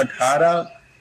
18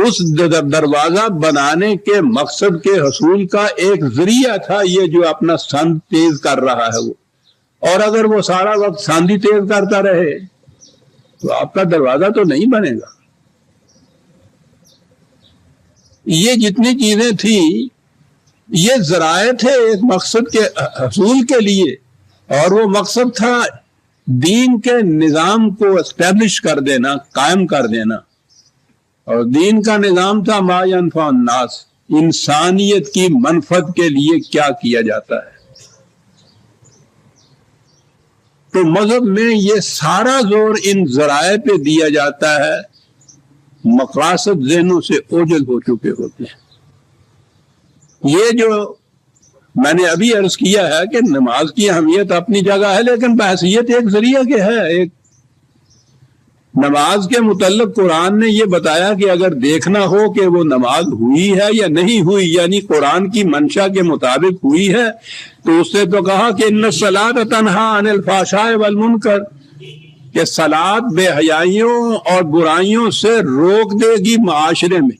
اس دروازہ بنانے کے مقصد کے حصول کا ایک ذریعہ تھا یہ جو اپنا سند تیز کر رہا ہے وہ. اور اگر وہ سارا وقت ساندھی تیز کرتا رہے تو آپ کا دروازہ تو نہیں بنے گا. یہ جتنی چیزیں تھیں یہ ذرائع تھے ایک مقصد کے حصول کے لیے, اور وہ مقصد تھا دین کے نظام کو اسٹیبلش کر دینا, قائم کر دینا. اور دین کا نظام تھا ما ینفع الناس, انسانیت کی منفعت کے لیے کیا کیا جاتا ہے. تو مذہب میں یہ سارا زور ان ذرائع پہ دیا جاتا ہے, مقاصد ذہنوں سے اوجھل ہو چکے ہوتے ہیں. یہ جو میں نے ابھی عرض کیا ہے کہ نماز کی اہمیت اپنی جگہ ہے, لیکن بحثیت ایک ذریعہ کے ہے. ایک نماز کے متعلق قرآن نے یہ بتایا کہ اگر دیکھنا ہو کہ وہ نماز ہوئی ہے یا نہیں ہوئی, یعنی قرآن کی منشا کے مطابق ہوئی ہے, تو اس سے تو کہا کہ ان الصلاۃ تنہی عن الفحشاء والمنکر, کہ صلاۃ بے حیائیوں اور برائیوں سے روک دے گی معاشرے میں.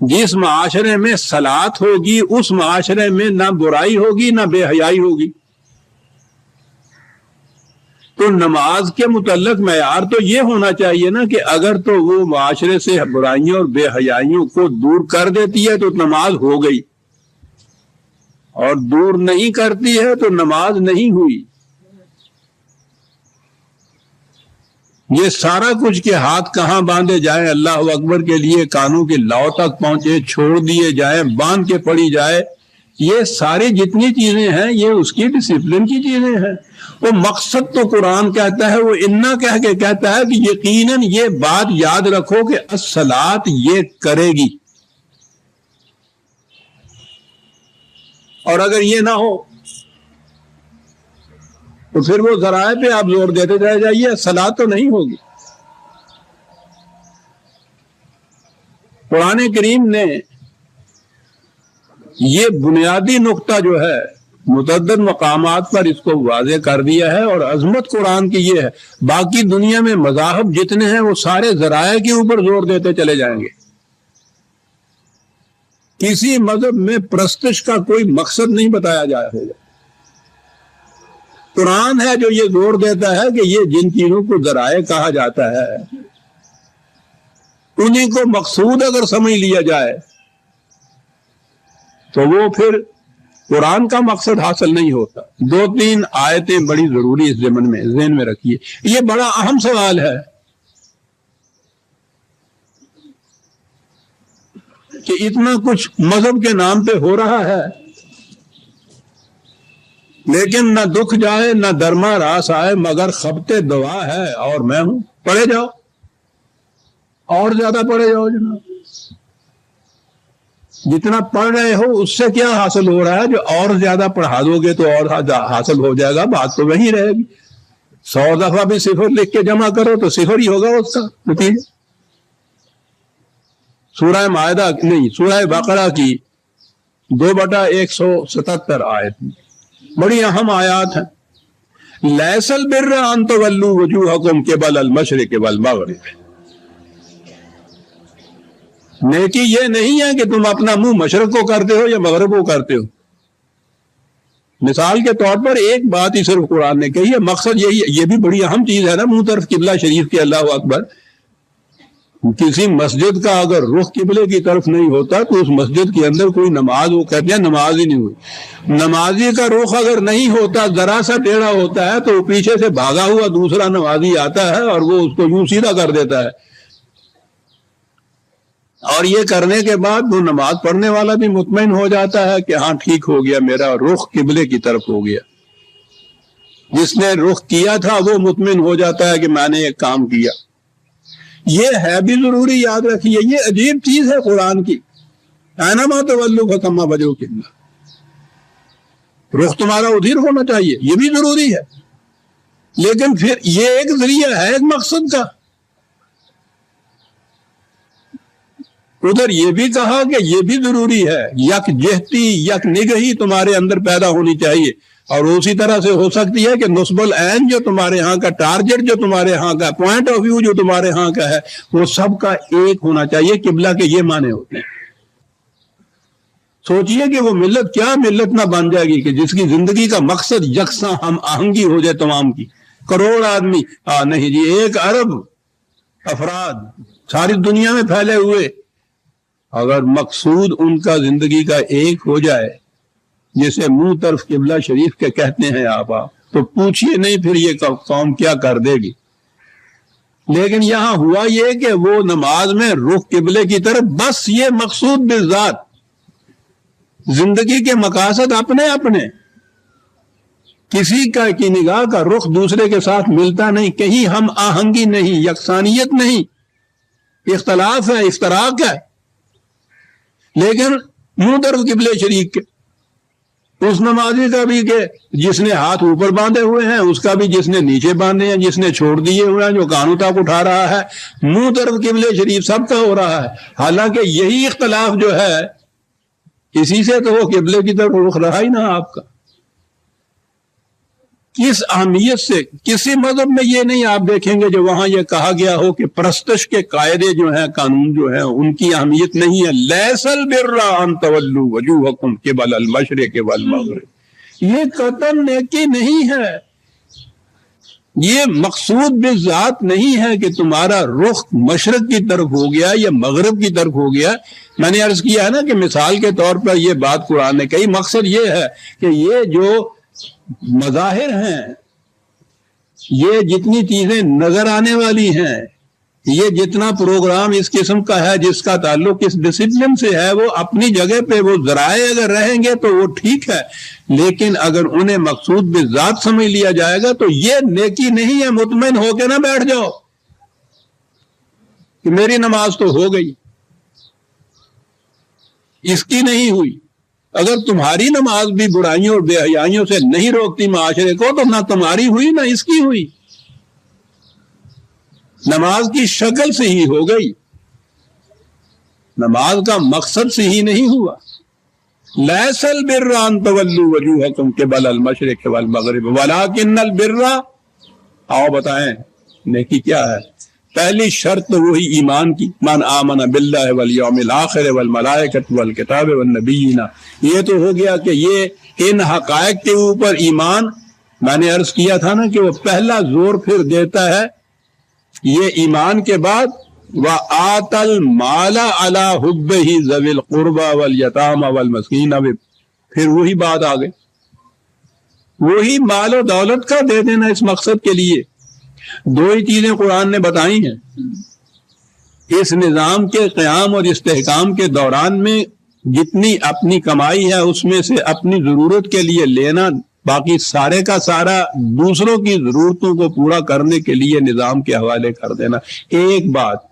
جس معاشرے میں صلاۃ ہوگی اس معاشرے میں نہ برائی ہوگی نہ بے حیائی ہوگی. تو نماز کے متعلق معیار تو یہ ہونا چاہیے نا کہ اگر تو وہ معاشرے سے برائیوں اور بے حیائیوں کو دور کر دیتی ہے تو نماز ہو گئی, اور دور نہیں کرتی ہے تو نماز نہیں ہوئی. یہ سارا کچھ کے ہاتھ کہاں باندھے جائیں اللہ اکبر کے لیے, کانوں کے لاؤ تک پہنچے, چھوڑ دیے جائیں, باندھ کے پڑی جائے, یہ ساری جتنی چیزیں ہیں یہ اس کی ڈسپلن کی چیزیں ہیں. وہ مقصد تو قرآن کہتا ہے, وہ انا کہہ کے کہتا ہے کہ یقیناً یہ بات یاد رکھو کہ الصلاۃ یہ کرے گی. اور اگر یہ نہ ہو تو پھر وہ ذرائع پہ آپ زور دیتے رہ جائیے, صلاۃ تو نہیں ہوگی. قرآن کریم نے یہ بنیادی نقطہ جو ہے متعدد مقامات پر اس کو واضح کر دیا ہے, اور عظمت قرآن کی یہ ہے. باقی دنیا میں مذاہب جتنے ہیں وہ سارے ذرائع کے اوپر زور دیتے چلے جائیں گے. کسی مذہب میں پرستش کا کوئی مقصد نہیں بتایا جایا ہوگا. قرآن ہے جو یہ زور دیتا ہے کہ یہ جن چیزوں کو ذرائع کہا جاتا ہے انہیں کو مقصود اگر سمجھ لیا جائے تو وہ پھر قرآن کا مقصد حاصل نہیں ہوتا. 2-3 آیتیں بڑی ضروری اس ضمن میں ذہن میں رکھیے. یہ بڑا اہم سوال ہے کہ اتنا کچھ مذہب کے نام پہ ہو رہا ہے لیکن نہ دکھ جائے نہ درما راس آئے مگر خبتے دعا ہے اور میں ہوں. پڑھے جاؤ, اور زیادہ پڑھے جاؤ جناب. جتنا پڑھ رہے ہو اس سے کیا حاصل ہو رہا ہے, جو اور زیادہ پڑھا دو گے تو اور حاصل ہو جائے گا. بات تو وہی رہے گی. 100 دفعہ بھی صفر لکھ کے جمع کرو تو صفر ہی ہوگا اس کا نتیجہ. سورہ مائدہ نہیں, سورہ بقرہ کی 2/177 آیت بڑی اہم آیات ہیں. لیس البر ان تولوا وجوہکم قبل المشرق والمغرب, نیکی یہ نہیں ہے کہ تم اپنا منہ مشرق کو کرتے ہو یا مغرب کو کرتے ہو. مثال کے طور پر ایک بات ہی صرف قرآن نے کہی ہے, مقصد یہی ہے. یہ بھی بڑی اہم چیز ہے نا, منہ طرف قبلہ شریف کے. اللہ اکبر. کسی مسجد کا اگر رخ قبلے کی طرف نہیں ہوتا تو اس مسجد کے اندر کوئی نماز, وہ کہتے ہیں نماز ہی نہیں ہوئی. نمازی کا رخ اگر نہیں ہوتا, ذرا سا ٹیڑھا ہوتا ہے, تو پیچھے سے بھاگا ہوا دوسرا نمازی آتا ہے اور وہ اس کو یوں سیدھا کر دیتا ہے. اور یہ کرنے کے بعد وہ نماز پڑھنے والا بھی مطمئن ہو جاتا ہے کہ ہاں ٹھیک ہو گیا, میرا رخ قبلے کی طرف ہو گیا. جس نے رخ کیا تھا وہ مطمئن ہو جاتا ہے کہ میں نے ایک کام کیا. یہ ہے بھی ضروری, یاد رکھیے. یہ عجیب چیز ہے قرآن کی. اینما تولوا فثم وجہ اللہ, رخ تمہارا ادھر ہونا چاہیے, یہ بھی ضروری ہے. لیکن پھر یہ ایک ذریعہ ہے ایک مقصد کا. ادھر یہ بھی کہا کہ یہ بھی ضروری ہے, یک جہتی یک نگہی تمہارے اندر پیدا ہونی چاہیے. اور اسی طرح سے ہو سکتی ہے کہ نصب العین جو تمہارے ہاں کا ٹارگٹ، جو تمہارے ہاں کا پوائنٹ آف ویو جو تمہارے ہاں کا ہے، وہ سب کا ایک ہونا چاہیے۔ قبلہ کے یہ معنی ہوتے ہیں۔ سوچئے کہ وہ ملت کیا ملت نہ بن جائے گی کہ جس کی زندگی کا مقصد یکساں ہم آہنگی ہو جائے تمام کی، کروڑ آدمی نہیں جی، 1 ارب افراد ساری دنیا میں پھیلے ہوئے، اگر مقصود ان کا زندگی کا ایک ہو جائے، جسے منہ طرف قبلہ شریف کے کہتے ہیں آپ تو پوچھئے نہیں پھر یہ قوم کیا کر دے گی۔ لیکن یہاں ہوا یہ کہ وہ نماز میں رخ قبلے کی طرف، بس یہ مقصود بالذات، زندگی کے مقاصد اپنے اپنے، کسی کا کی نگاہ کا رخ دوسرے کے ساتھ ملتا نہیں، کہیں ہم آہنگی نہیں، یکسانیت نہیں، اختلاف ہے، افتراق ہے، لیکن منہ طرف قبلے شریف کے، اس نمازی کا بھی کہ جس نے ہاتھ اوپر باندھے ہوئے ہیں، اس کا بھی جس نے نیچے باندھے ہیں، جس نے چھوڑ دیے ہوئے ہیں، جو کانوں تک اٹھا رہا ہے، منہ طرف قبلے شریف سب کا ہو رہا ہے۔ حالانکہ یہی اختلاف جو ہے، اسی سے تو وہ قبلے کی طرف رخ رہا ہی نہ آپ کا۔ کس اہمیت سے، کسی مذہب میں یہ نہیں آپ دیکھیں گے جو وہاں یہ کہا گیا ہو کہ پرستش کے قاعدے جو ہیں، قانون جو ہیں، ان کی اہمیت نہیں ہے۔ لیس البر ان تولوا وجوہکم قبل المشرق والمغرب، یہ قطعاً نیکی نہیں ہے، یہ مقصود بالذات نہیں ہے کہ تمہارا رخ مشرق کی طرف ہو گیا یا مغرب کی طرف ہو گیا۔ میں نے عرض کیا ہے نا کہ مثال کے طور پر یہ بات قرآن نے کہی، مقصد یہ ہے کہ یہ جو مظاہر ہیں، یہ جتنی چیزیں نظر آنے والی ہیں، یہ جتنا پروگرام اس قسم کا ہے جس کا تعلق اس ڈسپلن سے ہے، وہ اپنی جگہ پہ، وہ ذرائع اگر رہیں گے تو وہ ٹھیک ہے، لیکن اگر انہیں مقصود بالذات سمجھ لیا جائے گا تو یہ نیکی نہیں ہے۔ مطمئن ہو کے نہ بیٹھ جاؤ کہ میری نماز تو ہو گئی، اس کی نہیں ہوئی۔ اگر تمہاری نماز بھی برائیوں اور بے حیائیوں سے نہیں روکتی معاشرے کو، تو نہ تمہاری ہوئی نہ اس کی ہوئی، نماز کی شکل سے ہی ہو گئی، نماز کا مقصد سے ہی نہیں ہوا۔ لیس البر ان تولوا وجوہکم قبل المشرق والمغرب ولکن البر، آؤ بتائیں نیکی کیا ہے؟ پہلی شرط وہی ایمان کی، من آمن باللہ والیوم الآخر والملائکۃ والکتاب والنبیین، یہ تو ہو گیا کہ یہ ان حقائق کے اوپر ایمان۔ میں نے عرض کیا تھا نا کہ وہ پہلا زور پھر دیتا ہے یہ ایمان کے بعد، وَآتَ الْمَالَ عَلَىٰ حُبِّهِ ذَوِي الْقُرْبَىٰ وَالْيَتَامَىٰ وَالْمَسْكِينَ، پھر وہی بات آ گئی، وہی مال و دولت کا دے دینا اس مقصد کے لیے۔ دو ہی چیزیں قرآن نے بتائی ہیں اس نظام کے قیام اور استحکام کے دوران میں، جتنی اپنی کمائی ہے اس میں سے اپنی ضرورت کے لیے لینا، باقی سارے کا سارا دوسروں کی ضرورتوں کو پورا کرنے کے لیے نظام کے حوالے کر دینا، ایک بات۔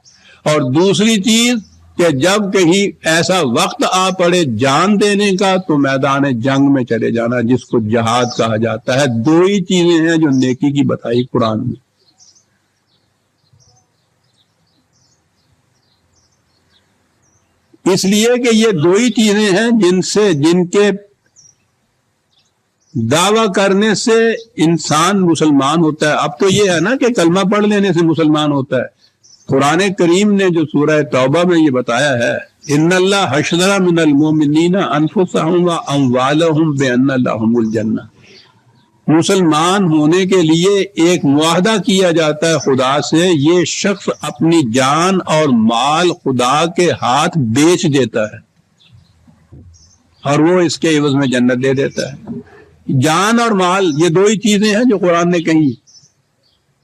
اور دوسری چیز کہ جب کہیں ایسا وقت آ پڑے جان دینے کا تو میدان جنگ میں چلے جانا، جس کو جہاد کہا جاتا ہے۔ دو ہی چیزیں ہیں جو نیکی کی بتائی قرآن میں۔ اس لیے کہ یہ دو ہی چیزیں ہیں جن کے دعویٰ کرنے سے انسان مسلمان ہوتا ہے۔ اب تو یہ ہے نا کہ کلمہ پڑھ لینے سے مسلمان ہوتا ہے۔ قرآن کریم نے جو سورہ توبہ میں یہ بتایا ہے، ان اللہ حشر من المؤمنین انفسهم واموالهم بان لهم الجنہ، مسلمان ہونے کے لیے ایک معاہدہ کیا جاتا ہے خدا سے، یہ شخص اپنی جان اور مال خدا کے ہاتھ بیچ دیتا ہے اور وہ اس کے عوض میں جنت دے دیتا ہے۔ جان اور مال یہ دو ہی چیزیں ہیں جو قرآن نے کہی۔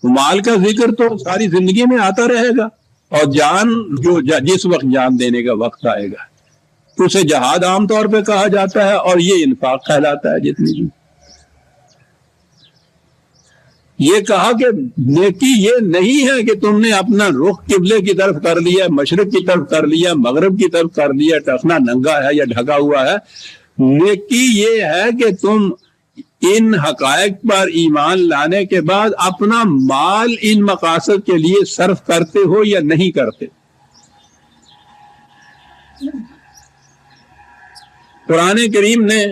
مال کا ذکر تو ساری زندگی میں آتا رہے گا، اور جان جو جس وقت جان دینے کا وقت آئے گا اسے جہاد عام طور پہ کہا جاتا ہے، اور یہ انفاق کہلاتا ہے جتنی بھی۔ یہ کہا کہ نیکی یہ نہیں ہے کہ تم نے اپنا رخ قبلے کی طرف کر لیا، مشرق کی طرف کر لیا، مغرب کی طرف کر لیا، ٹخنا ننگا ہے یا ڈھکا ہوا ہے۔ نیکی یہ ہے کہ تم ان حقائق پر ایمان لانے کے بعد اپنا مال ان مقاصد کے لیے صرف کرتے ہو یا نہیں کرتے۔ قرآن کریم نے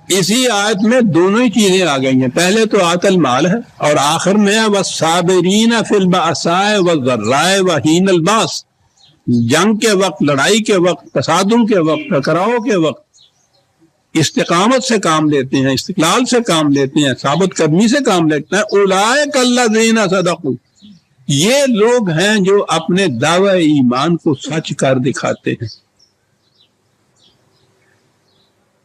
اسی آیت میں دونوں ہی چیزیں آ گئی ہیں. پہلے تو آت المال ہے اور آخر میں ہے وَالصَّابِرِينَ فِي الْبَأْسَاءِ وَالضَّرَّاءِ وَحِينَ الْبَأْسِ. جنگ کے وقت، لڑائی کے وقت، تصادم کے وقت، ٹکراؤ کے وقت استقامت سے کام لیتے ہیں، استقلال سے کام لیتے ہیں، ثابت قدمی سے کام لیتے ہیں. اولئک الذین صدقوا، یہ لوگ ہیں جو اپنے دعوی ایمان کو سچ کر دکھاتے ہیں.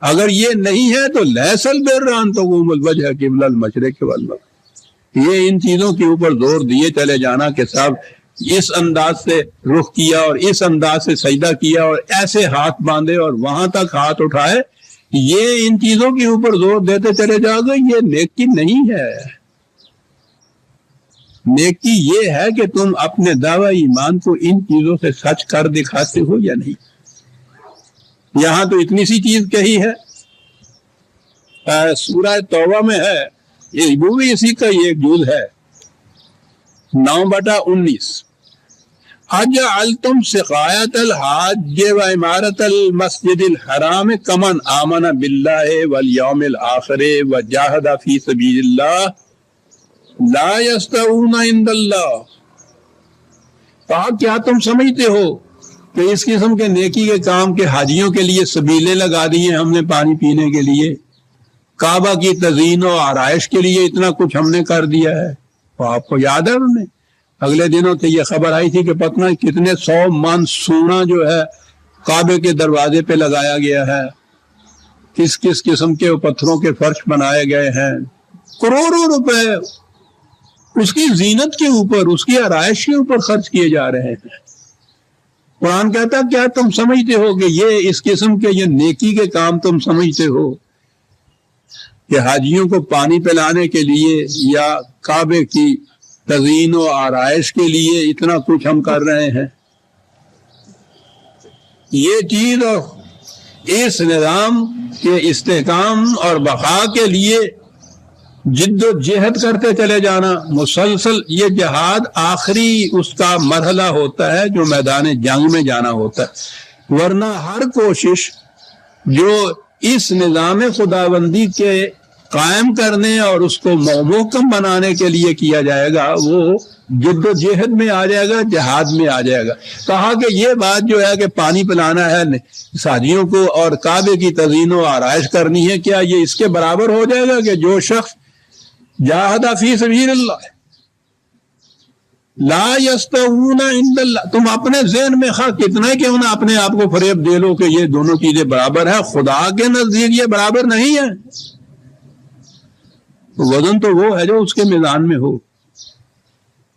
اگر یہ نہیں ہے تو لیس البر ان تقوموا الوجہ قبل المشرق والمغرب. یہ ان چیزوں کے اوپر زور دیے چلے جانا کہ صاحب اس انداز سے رخ کیا اور اس انداز سے سجدہ کیا اور ایسے ہاتھ باندھے اور وہاں تک ہاتھ اٹھائے، یہ ان چیزوں کے اوپر زور دیتے چلے جاؤ گے، یہ نیکی نہیں ہے. نیکی یہ ہے کہ تم اپنے دعوی ایمان کو ان چیزوں سے سچ کر دکھاتے ہو یا نہیں. یہاں تو اتنی سی چیز کہی ہے، سورہ توبہ میں ہے، وہ بھی اسی کا یہ ایک جز ہے 9/19. اجعلتم سقایت الحاج و عمارت المسجد الحرام کمن آمن باللہ والیوم الآخر وجاہد فی سبیل اللہ لا یستوون عند اللہ. کہا کیا تم سمجھتے ہو کہ اس قسم کے نیکی کے کام کے حاجیوں کے لیے سبیلیں لگا دی ہیں ہم نے پانی پینے کے لیے، کعبہ کی تزئین و آرائش کے لیے اتنا کچھ ہم نے کر دیا ہے. تو آپ کو یاد ہے انہوں نے اگلے دنوں سے یہ خبر آئی تھی کہ پتہ نہیں کتنے 100 من سونا جو ہے کعبے کے دروازے پہ لگایا گیا ہے، کس کس قسم کے پتھروں کے فرش بنائے گئے ہیں، کروڑوں روپے اس کی زینت کے اوپر، اس کی آرائش کے اوپر خرچ کیے جا رہے ہیں. قرآن کہتا ہے کیا تم سمجھتے ہو کہ یہ اس قسم کے یہ نیکی کے کام تم سمجھتے ہو کہ حاجیوں کو پانی پلانے کے لیے یا کعبے کی تزئین و آرائش کے لیے اتنا کچھ ہم کر رہے ہیں؟ یہ چیز اور اس نظام کے استحکام اور بقا کے لیے جد و جہد کرتے چلے جانا، مسلسل یہ جہاد آخری اس کا مرحلہ ہوتا ہے جو میدان جنگ میں جانا ہوتا ہے. ورنہ ہر کوشش جو اس نظام خداوندی کے قائم کرنے اور اس کو محکم بنانے کے لیے کیا جائے گا وہ جد و جہد میں آ جائے گا، جہاد میں آ جائے گا. کہا کہ یہ بات جو ہے کہ پانی پلانا ہے حاجیوں کو اور کعبے کی تزئین و آرائش کرنی ہے، کیا یہ اس کے برابر ہو جائے گا کہ جو شخص جاہد فی سبیل اللہ لا یستوون عند اللہ؟ تم اپنے ذہن میں خواہ کتنا کیوں نہ اپنے آپ کو فریب دے لو کہ یہ دونوں چیزیں برابر ہیں، خدا کے نزدیک یہ برابر نہیں ہے. وزن تو وہ ہے جو اس کے میدان میں ہو،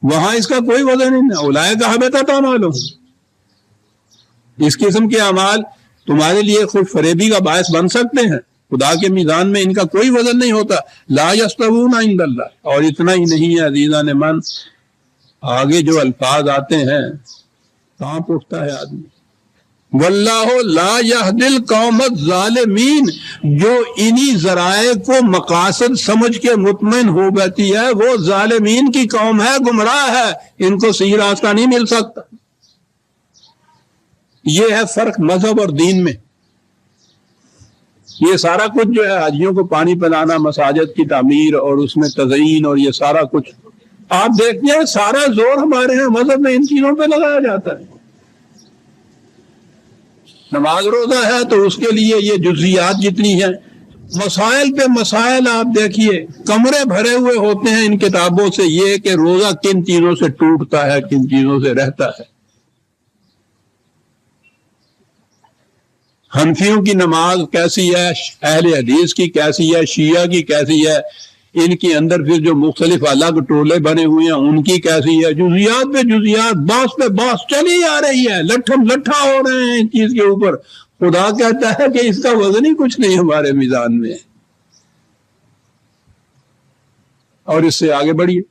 وہاں اس کا کوئی وزن نہیں ہے. اولئک حبطت اعمالہم، اس قسم کے اعمال تمہارے لیے خود فریبی کا باعث بن سکتے ہیں، خدا کے میزان میں ان کا کوئی وزن نہیں ہوتا. لا یستوون عند اللہ. اور اتنا ہی نہیں ہے عزیزان من، آگے جو الفاظ آتے ہیں کہاں پوچھتا ہے آدمی. واللہ لا یہدی القوم الظالمین، جو انہی ذرائع کو مقاصد سمجھ کے مطمئن ہو بیٹھی ہے وہ ظالمین کی قوم ہے، گمراہ ہے، ان کو صحیح راستہ نہیں مل سکتا. یہ ہے فرق مذہب اور دین میں. یہ سارا کچھ جو ہے حاجیوں کو پانی پلانا، مساجد کی تعمیر اور اس میں تزئین اور یہ سارا کچھ آپ دیکھتے ہیں سارا زور ہمارے ہیں مذہب میں ان چیزوں پہ لگایا جاتا ہے. نماز روزہ ہے تو اس کے لیے یہ جزیات جتنی ہیں، مسائل پہ مسائل آپ دیکھیے کمرے بھرے ہوئے ہوتے ہیں ان کتابوں سے، یہ کہ روزہ کن چیزوں سے ٹوٹتا ہے، کن چیزوں سے رہتا ہے. حنفیوں کی نماز کیسی ہے، اہل حدیث کی کیسی ہے، شیعہ کی کیسی ہے، ان کے اندر پھر جو مختلف الگ ٹولے بنے ہوئے ہیں ان کی کیسی ہے. جزیات پہ جزیات، باس پہ باس چلی آ رہی ہے، لٹھم لٹھا ہو رہے ہیں ان چیز کے اوپر. خدا کہتا ہے کہ اس کا وزن ہی کچھ نہیں ہمارے میزان میں. اور اس سے آگے بڑھیے،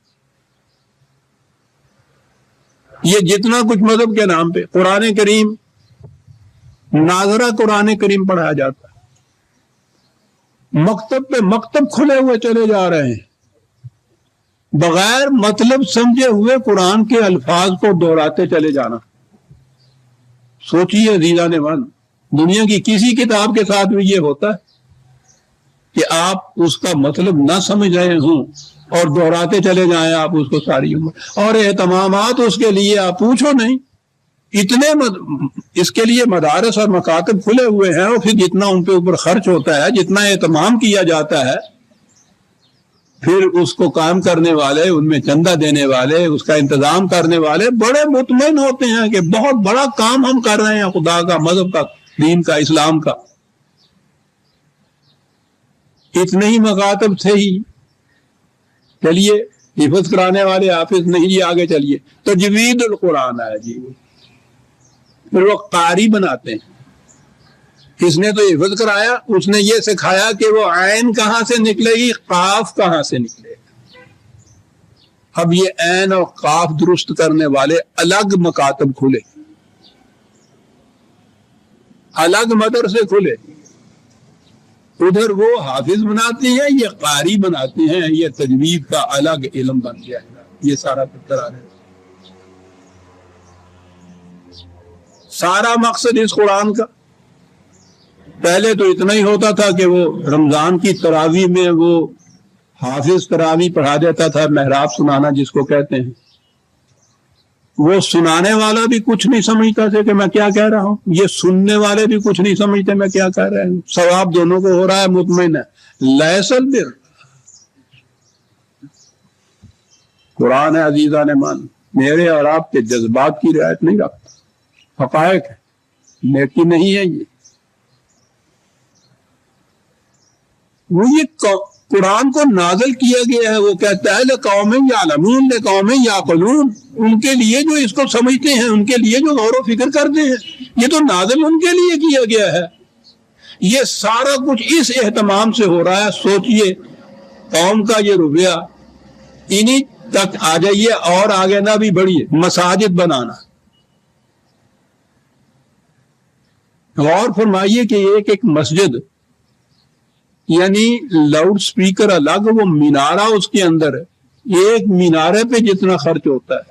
یہ جتنا کچھ مذہب کے نام پہ قرآن کریم، ناظرہ قرآن کریم پڑھایا جاتا ہے، مکتب پہ مکتب کھلے ہوئے چلے جا رہے ہیں، بغیر مطلب سمجھے ہوئے قرآن کے الفاظ کو دہراتے چلے جانا. سوچیے عزیزان من، دنیا کی کسی کتاب کے ساتھ بھی یہ ہوتا ہے؟ کہ آپ اس کا مطلب نہ سمجھ رہے ہوں اور دہراتے چلے جائیں آپ اس کو ساری عمر، اور اہتمامات اس کے لیے آپ پوچھو نہیں، اتنے اس کے لیے مدارس اور مکاتب کھلے ہوئے ہیں، اور پھر جتنا ان پہ اوپر خرچ ہوتا ہے، جتنا اہتمام کیا جاتا ہے، پھر اس کو کام کرنے والے، ان میں چندہ دینے والے، اس کا انتظام کرنے والے بڑے مطمئن ہوتے ہیں کہ بہت بڑا کام ہم کر رہے ہیں، خدا کا، مذہب کا، دین کا، اسلام کا۔ اتنے ہی مکاتب تھے ہی، چلیے حفظ کرانے والے حافظ نہیں جی، آگے چلیے تجوید القرآن ہے جی، پھر وہ قاری بناتے ہیں۔ اس نے تو حفظ کرایا، اس نے یہ سکھایا کہ وہ عین کہاں سے نکلے گی، قاف کہاں سے نکلے گا۔ اب یہ عین اور قاف درست کرنے والے الگ مکاتب کھلے، الگ مدرسے کھلے، ادھر وہ حافظ بناتے ہیں، یہ قاری بناتے ہیں، یہ تجوید کا الگ علم بن گیا ہے۔ یہ سارا چکر آ رہا ہے۔ سارا مقصد اس قرآن کا پہلے تو اتنا ہی ہوتا تھا کہ وہ رمضان کی تراویح میں وہ حافظ تراویح پڑھا دیتا تھا، محراب سنانا جس کو کہتے ہیں۔ وہ سنانے والا بھی کچھ نہیں سمجھتا تھا کہ میں کیا کہہ رہا ہوں، یہ سننے والے بھی کچھ نہیں سمجھتے میں کیا کہہ رہا ہوں، ثواب دونوں کو ہو رہا ہے، مطمئن ہے۔ لیس البر، قرآن ہے عزیزان مان، میرے اور آپ کے جذبات کی رعایت نہیں رکھتا، حقائق ہے، نیکی نہیں ہے یہ۔ وہ یہ قرآن کو نازل کیا گیا ہے، وہ کہتا ہے لقوم یعلمون لقوم یعقلون، ان کے لیے جو اس کو سمجھتے ہیں، ان کے لیے جو غور و فکر کرتے ہیں، یہ تو نازل ان کے لیے کیا گیا ہے۔ یہ سارا کچھ اس اہتمام سے ہو رہا ہے۔ سوچئے قوم کا یہ رویہ، انہی تک آ جائیے اور آگے نہ بھی بڑھیے، مساجد بنانا۔ غور فرمائیے کہ ایک ایک مسجد، یعنی لاؤڈ سپیکر الگ، وہ مینارہ اس کے اندر ہے، ایک مینارے پہ جتنا خرچ ہوتا ہے،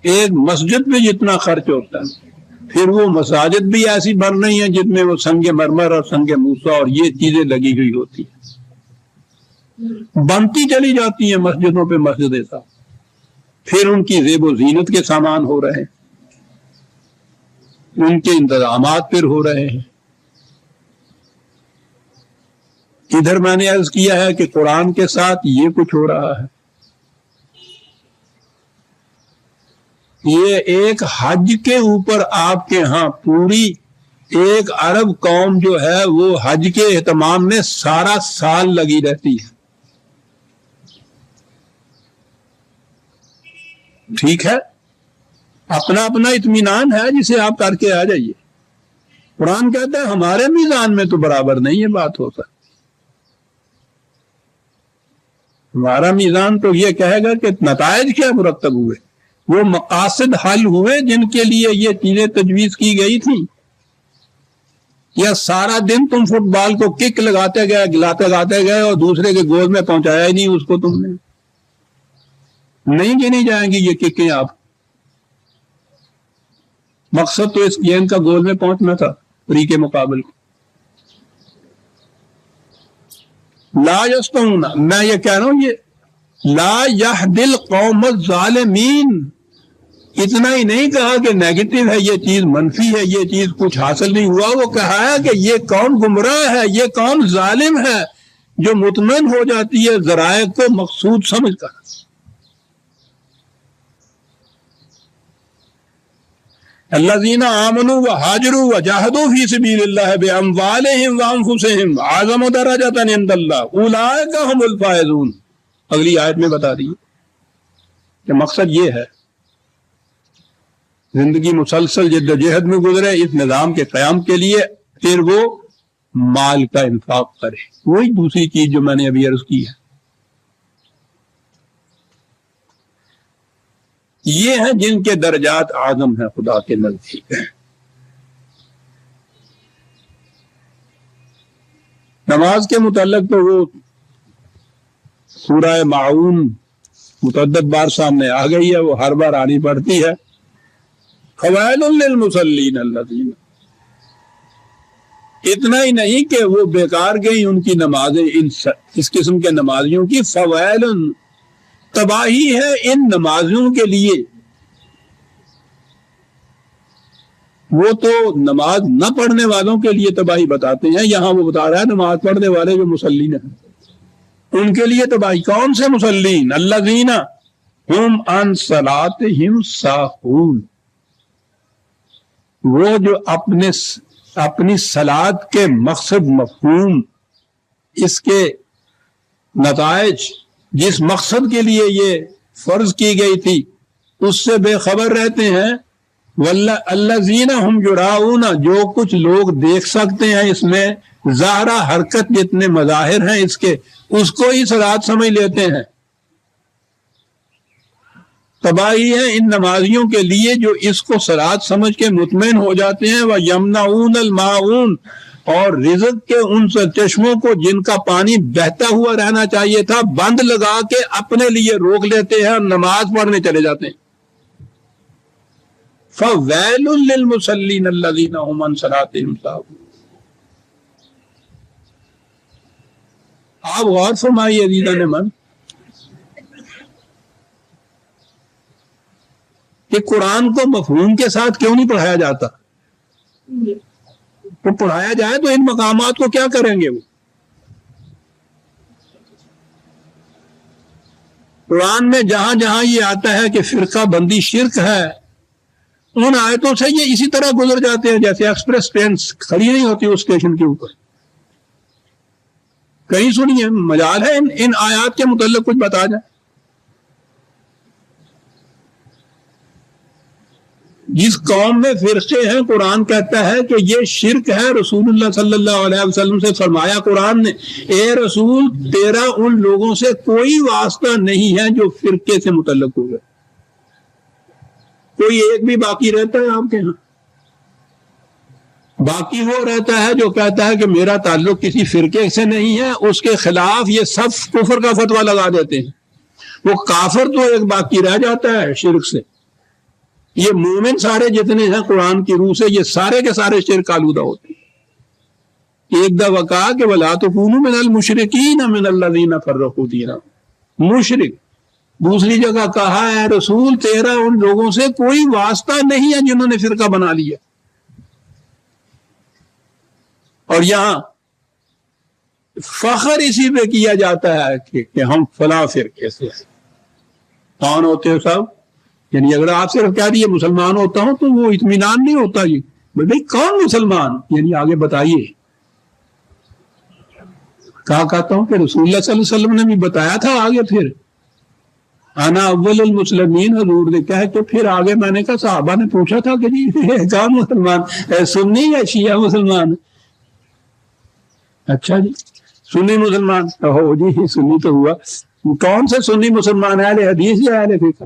ایک مسجد پہ جتنا خرچ ہوتا ہے، پھر وہ مساجد بھی ایسی بن رہی ہیں جن میں وہ سنگ مرمر اور سنگ موسیٰ اور یہ چیزیں لگی ہوئی ہوتی ہیں، بنتی چلی جاتی ہیں مسجدوں پہ مسجدیں صاحب، پھر ان کی زیب و زینت کے سامان ہو رہے ہیں، ان کے انتظامات پھر ہو رہے ہیں۔ ادھر میں نے عرض کیا ہے کہ قرآن کے ساتھ یہ کچھ ہو رہا ہے۔ یہ ایک حج کے اوپر آپ کے ہاں پوری ایک عرب قوم جو ہے وہ حج کے اہتمام میں سارا سال لگی رہتی ہے۔ ٹھیک ہے، اپنا اپنا اطمینان ہے جسے آپ کر کے آ جائیے۔ قرآن کہتا ہے ہمارے میزان میں تو برابر نہیں یہ بات ہو سکتی۔ ہمارا میزان تو یہ کہے گا کہ نتائج کیا مرتب ہوئے، وہ مقاصد حل ہوئے جن کے لیے یہ چیزیں تجویز کی گئی تھیں، یا سارا دن تم فٹ بال کو کک لگاتے گئے اور دوسرے کے گول میں پہنچایا ہی نہیں اس کو تم نے۔ نہیں گنی جائیں گی یہ ککیں آپ، مقصد تو اس گیند کا گول میں پہنچنا تھا، فری کے مقابل کو۔ لا یستعون، میں یہ کہہ رہا ہوں یہ لا یہدی القوم الظالمین، اتنا ہی نہیں کہا کہ نیگیٹو ہے یہ چیز، منفی ہے یہ چیز، کچھ حاصل نہیں ہوا، وہ کہا ہے کہ یہ قوم گمراہ ہے، یہ قوم ظالم ہے، جو مطمئن ہو جاتی ہے ذرائع کو مقصود سمجھ کر۔ الذین آمنوا وہاجروا وجاہدوا فی سبیل اللہ باموالہم وانفسہم اعظم درجۃ عند اللہ اولئک ھم الفائزون۔ اگلی آیت میں بتا دی کہ مقصد یہ ہے، زندگی مسلسل جد و جہد میں گزرے اس نظام کے قیام کے لیے، پھر وہ مال کا انفاق کرے، وہی دوسری چیز جو میں نے ابھی عرض کی ہے۔ یہ ہیں جن کے درجات اعظم ہیں خدا کے نزدیک۔ نماز کے متعلق تو وہ سورہ معون متعدد بار سامنے آ گئی ہے، وہ ہر بار آنی پڑتی ہے۔ فویل للمصلین الذین، اتنا ہی نہیں کہ وہ بیکار گئی ان کی نمازیں، اس قسم کے نمازیوں کی، فویل، تباہی ہے ان نمازیوں کے لیے. وہ تو نماز نہ پڑھنے والوں کے لیے تباہی بتاتے ہیں، یہاں وہ بتا رہا ہے نماز پڑھنے والے جو مسلین ہیں ان کے لیے تباہی. کون سے مسلین؟ الذین ہم عن صلاتہم ساہون، وہ جو اپنی صلات کے مقصد، مفہوم، اس کے نتائج، جس مقصد کے لیے یہ فرض کی گئی تھی اس سے بے خبر رہتے ہیں. والذین ہم یراؤون، جو کچھ لوگ دیکھ سکتے ہیں اس میں ظاہرہ حرکت، جتنے مظاہر ہیں اس کے، اس کو ہی صلات سمجھ لیتے ہیں. تباہی ہے ان نمازیوں کے لیے جو اس کو صلات سمجھ کے مطمئن ہو جاتے ہیں. وَيَمْنَعُونَ الْمَاعُونَ، اور رزق کے ان چشموں کو جن کا پانی بہتا ہوا رہنا چاہیے تھا بند لگا کے اپنے لیے روک لیتے ہیں اور نماز پڑھنے چلے جاتے ہیں. فَوَيْلٌ لِّلْمُصَلِّينَ الَّذِينَ هُمْ عَنْ صَلَاتِهِمْ سَاهُونَ. آپ غور فرمائیے عزیزان من کہ قرآن کو مفہوم کے ساتھ کیوں نہیں پڑھایا جاتا؟ تو پڑھایا جائے تو ان مقامات کو کیا کریں گے وہ؟ قرآن میں جہاں جہاں یہ آتا ہے کہ فرقہ بندی شرک ہے، ان آیتوں سے یہ اسی طرح گزر جاتے ہیں جیسے ایکسپریس ٹرین کھڑی نہیں ہوتی اس اسٹیشن کے اوپر. کہیں سنیے، مجال ہے ان آیات کے متعلق کچھ بتا جائے. جس قوم میں فرقے ہیں قرآن کہتا ہے کہ یہ شرک ہے. رسول اللہ صلی اللہ علیہ وسلم سے فرمایا قرآن نے، اے رسول تیرا ان لوگوں سے کوئی واسطہ نہیں ہے جو فرقے سے متعلق ہو گئے. کوئی ایک بھی باقی رہتا ہے آپ کے ہاں؟ باقی وہ رہتا ہے جو کہتا ہے کہ میرا تعلق کسی فرقے سے نہیں ہے، اس کے خلاف یہ سب کفر کا فتویٰ لگا دیتے ہیں. وہ کافر تو ایک باقی رہ جاتا ہے شرک سے. یہ مومن سارے جتنے ہیں قرآن کی روح سے، یہ سارے کے سارے شرک آلودہ ہوتے ہیں. ایک دفعہ کہا کہ وَلَا تَكُونُوا مِنَ الْمُشْرِكِينَ مِنَ الَّذِينَ فَرَّقُوا دِينَهُمْ. مشرک. دوسری جگہ کہا ہے رسول تیرا ان لوگوں سے کوئی واسطہ نہیں ہے جنہوں نے فرقہ بنا لیا. اور یہاں فخر اسی پہ کیا جاتا ہے کہ ہم فلاں فرقے سے ہیں. کون ہوتے ہیں صاحب؟ یعنی اگر آپ صرف کہہ دیے مسلمان ہوتا ہوں تو وہ اطمینان نہیں ہوتا. جی بھائی کون مسلمان؟ یعنی آگے بتائیے. کہتا ہوں کہ رسول اللہ صلی اللہ علیہ وسلم نے بھی بتایا تھا. آگے پھر انا اول المسلمین حضور نے کہا کہ پھر آگے میں نے کہا صحابہ نے پوچھا تھا کہ جی کون مسلمان، سنی یا شیعہ مسلمان؟ اچھا جی سنی مسلمان ہو جی، سنی تو ہوا. کون سے سنی مسلمان؟ اہل حدیث یا اہل فقہ؟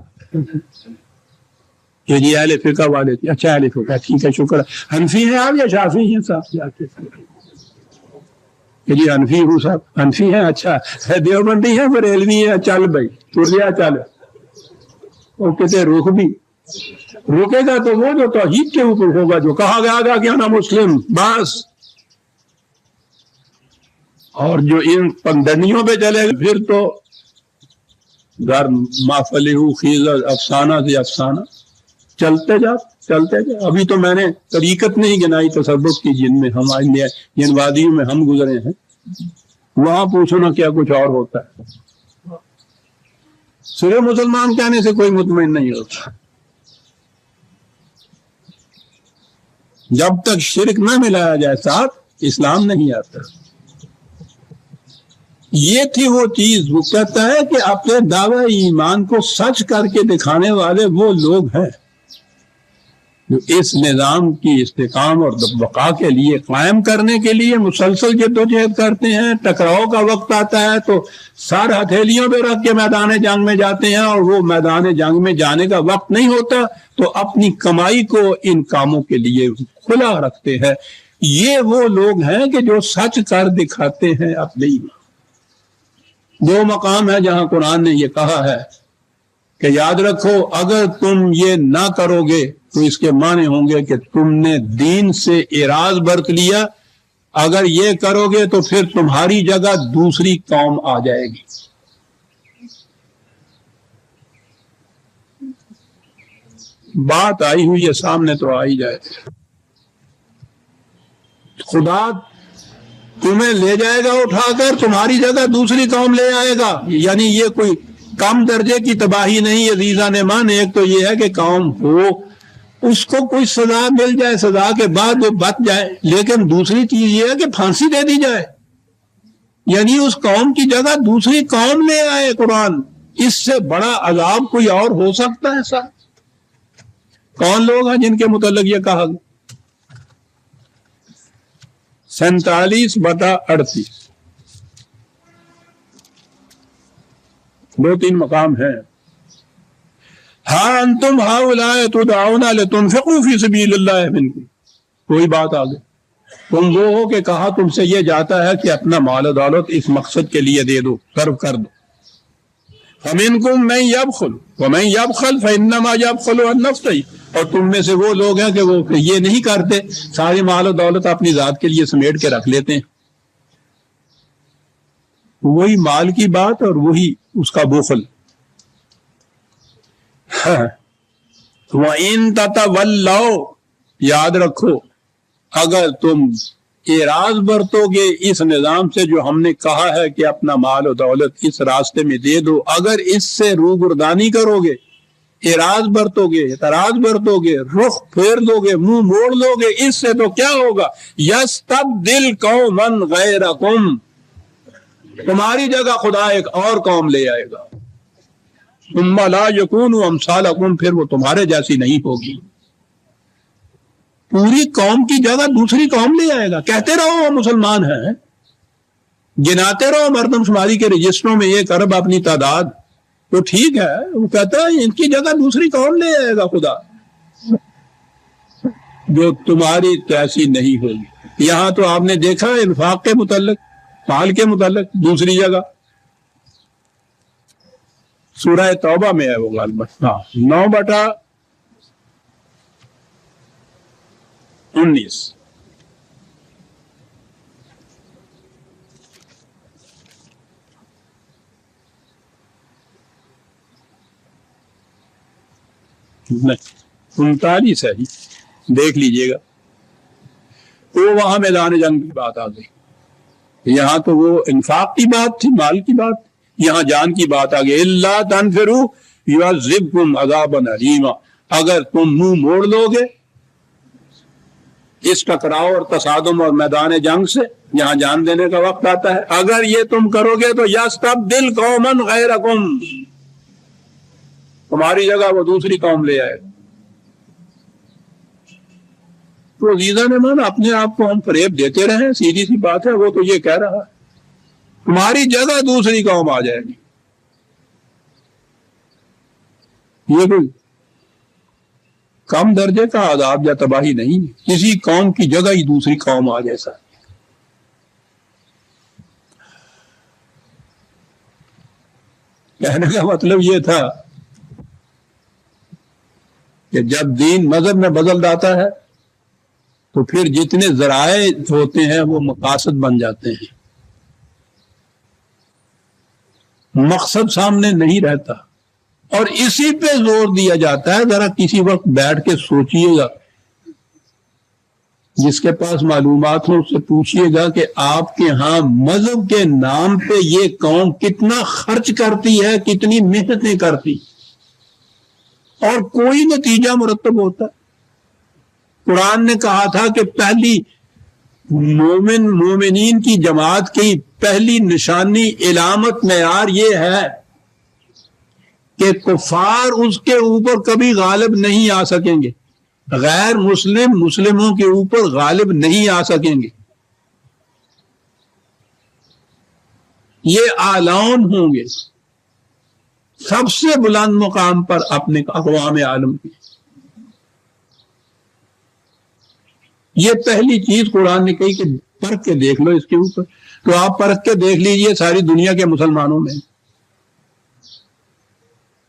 کہ جی اہل فقہ والے تھے. اچھا اہل فقہ، ٹھیک ہے شکر ہے. حنفی ہیں آپ یا شافعی ہیں صاحب؟ کہ جی حنفی ہوں صاحب. حنفی ہیں، اچھا. دیوبندی ہیں، بریلوی ہیں. چل بھائی تریا چل. وہ کہتے رک بھی رکے گا تو وہ جو توحید کے اوپر ہوگا، جو کہا گیا کہ انا مسلم بس. اور جو ان پندنیوں پہ چلے گا پھر تو گھر مافلہو خیز افسانہ سے افسانہ چلتے جا. ابھی تو میں نے طریقت نہیں گنائی تصوف کی جن میں ہم جن وادیوں میں ہم گزرے ہیں، وہاں پوچھو نا کیا کچھ اور ہوتا ہے. صرف مسلمان کہنے سے کوئی مطمئن نہیں ہوتا. جب تک شرک نہ ملایا جائے ساتھ اسلام نہیں آتا. یہ تھی وہ چیز. وہ کہتا ہے کہ اپنے دعوی ایمان کو سچ کر کے دکھانے والے وہ لوگ ہیں جو اس نظام کی استحکام اور بقا کے لیے، قائم کرنے کے لیے مسلسل جدوجہد کرتے ہیں. ٹکراؤ کا وقت آتا ہے تو سر ہتھیلیوں پہ رکھ کے میدان جنگ میں جاتے ہیں، اور وہ میدان جنگ میں جانے کا وقت نہیں ہوتا تو اپنی کمائی کو ان کاموں کے لیے کھلا رکھتے ہیں. یہ وہ لوگ ہیں کہ جو سچ کر دکھاتے ہیں اپنے ایمان. دو مقام ہے جہاں قرآن نے یہ کہا ہے کہ یاد رکھو اگر تم یہ نہ کرو گے تو اس کے معنی ہوں گے کہ تم نے دین سے اعراض برت لیا اگر یہ کرو گے تو پھر تمہاری جگہ دوسری قوم آ جائے گی. بات آئی ہوئی ہے سامنے تو آ ہی جائے. خدا تمہیں لے جائے گا اٹھا کر, تمہاری جگہ دوسری قوم لے آئے گا. یعنی یہ کوئی کم درجے کی تباہی نہیں عزیزان ایمان. ایک تو یہ ہے کہ قوم ہو, اس کو کوئی سزا مل جائے, سزا کے بعد وہ بچ جائے, لیکن دوسری چیز یہ ہے کہ پھانسی دے دی جائے. یعنی اس قوم کی جگہ دوسری قوم لے آئے قرآن. اس سے بڑا عذاب کوئی اور ہو سکتا ہے سر؟ کون لوگ ہیں جن کے متعلق یہ کہا گیا؟ 47/38 2-3 مقام ہیں. ہاں انتم ہؤلاء تدعون لتنفقوا فی سبیل اللہ منکم. کوئی بات آگے. تم وہ ہو کہ کہا تم سے یہ جاتا ہے کہ اپنا مال و دولت اس مقصد کے لیے دے دو, صرف کر دو. فمنکم من یبخل ومن یبخل فانما یبخل عن نفسہ. اور تم میں سے وہ لوگ ہیں کہ وہ یہ نہیں کرتے, ساری مال و دولت اپنی ذات کے لیے سمیٹ کے رکھ لیتے ہیں. وہی مال کی بات اور وہی اس کا بخل. وَإِن تَتَوَلَّوْا, یاد رکھو اگر تم اعراض برتو گے اس نظام سے جو ہم نے کہا ہے کہ اپنا مال و دولت اس راستے میں دے دو, اگر اس سے روگردانی کرو گے, اعراض برتو گے, اعتراض برتو گے, رخ پھیر لو گے, منہ موڑ لو گے, اس سے تو کیا ہوگا؟ یستبدل قوما غیرکم, تمہاری جگہ خدا ایک اور قوم لے آئے گا. ثم لا یکونوا امثالکم, پھر وہ تمہارے جیسی نہیں ہوگی. پوری قوم کی جگہ دوسری قوم لے آئے گا. کہتے رہو وہ مسلمان ہیں, گناتے رہو مردم شماری کے رجسٹروں میں 1 ارب اپنی تعداد, تو ٹھیک ہے. وہ کہتا ہے ان کی جگہ دوسری قوم لے آئے گا خدا, جو تمہاری ایسی نہیں ہوگی. یہاں تو آپ نے دیکھا انفاق کے متعلق, مال کے متعلق دوسری جگہ سورہ توبہ میں ہے وہ غالباً 9/19. نہیں 39 ہے جی, دیکھ لیجئے گا. تو وہاں میدان جنگ کی بات آ گئی. یہاں تو وہ انفاق کی بات تھی, مال کی بات, یہاں جان کی بات آ گئی. الا تنفروا يعذبكم عذابا الیما, اگر تم منہ موڑ لو گے اس ٹکراؤ اور تصادم اور میدان جنگ سے, یہاں جان دینے کا وقت آتا ہے. اگر یہ تم کرو گے تو یستبدل قوما غیرکم, تمہاری جگہ وہ دوسری قوم لے آئے. تو عزیزان ایمان اپنے آپ کو ہم فریب دیتے رہیں, سیدھی سی بات ہے. وہ تو یہ کہہ رہا ہے تمہاری جگہ دوسری قوم آ جائے گی. یہ کوئی کم درجے کا عذاب یا تباہی نہیں, کسی قوم کی جگہ ہی دوسری قوم آ جیسا. کہنے کا مطلب یہ تھا کہ جب دین مذہب میں بدل جاتا ہے تو پھر جتنے ذرائع ہوتے ہیں وہ مقاصد بن جاتے ہیں, مقصد سامنے نہیں رہتا. اور اسی پہ زور دیا جاتا ہے. ذرا کسی وقت بیٹھ کے سوچئے گا, جس کے پاس معلومات ہو اس سے پوچھئے گا کہ آپ کے ہاں مذہب کے نام پہ یہ قوم کتنا خرچ کرتی ہے, کتنی محنتیں کرتی, اور کوئی نتیجہ مرتب ہوتا ہے. قرآن نے کہا تھا کہ پہلی مومنین کی جماعت کی پہلی نشانی, علامت, معیار یہ ہے کہ کفار اس کے اوپر کبھی غالب نہیں آ سکیں گے, غیر مسلم مسلموں کے اوپر غالب نہیں آ سکیں گے. یہ اعلان ہوں گے سب سے بلند مقام پر اپنے اقوام عالم کی. یہ پہلی چیز قرآن نے کہی کہ پرکھ کے دیکھ لو اس کے اوپر. تو آپ پرکھ کے دیکھ لیجئے ساری دنیا کے مسلمانوں میں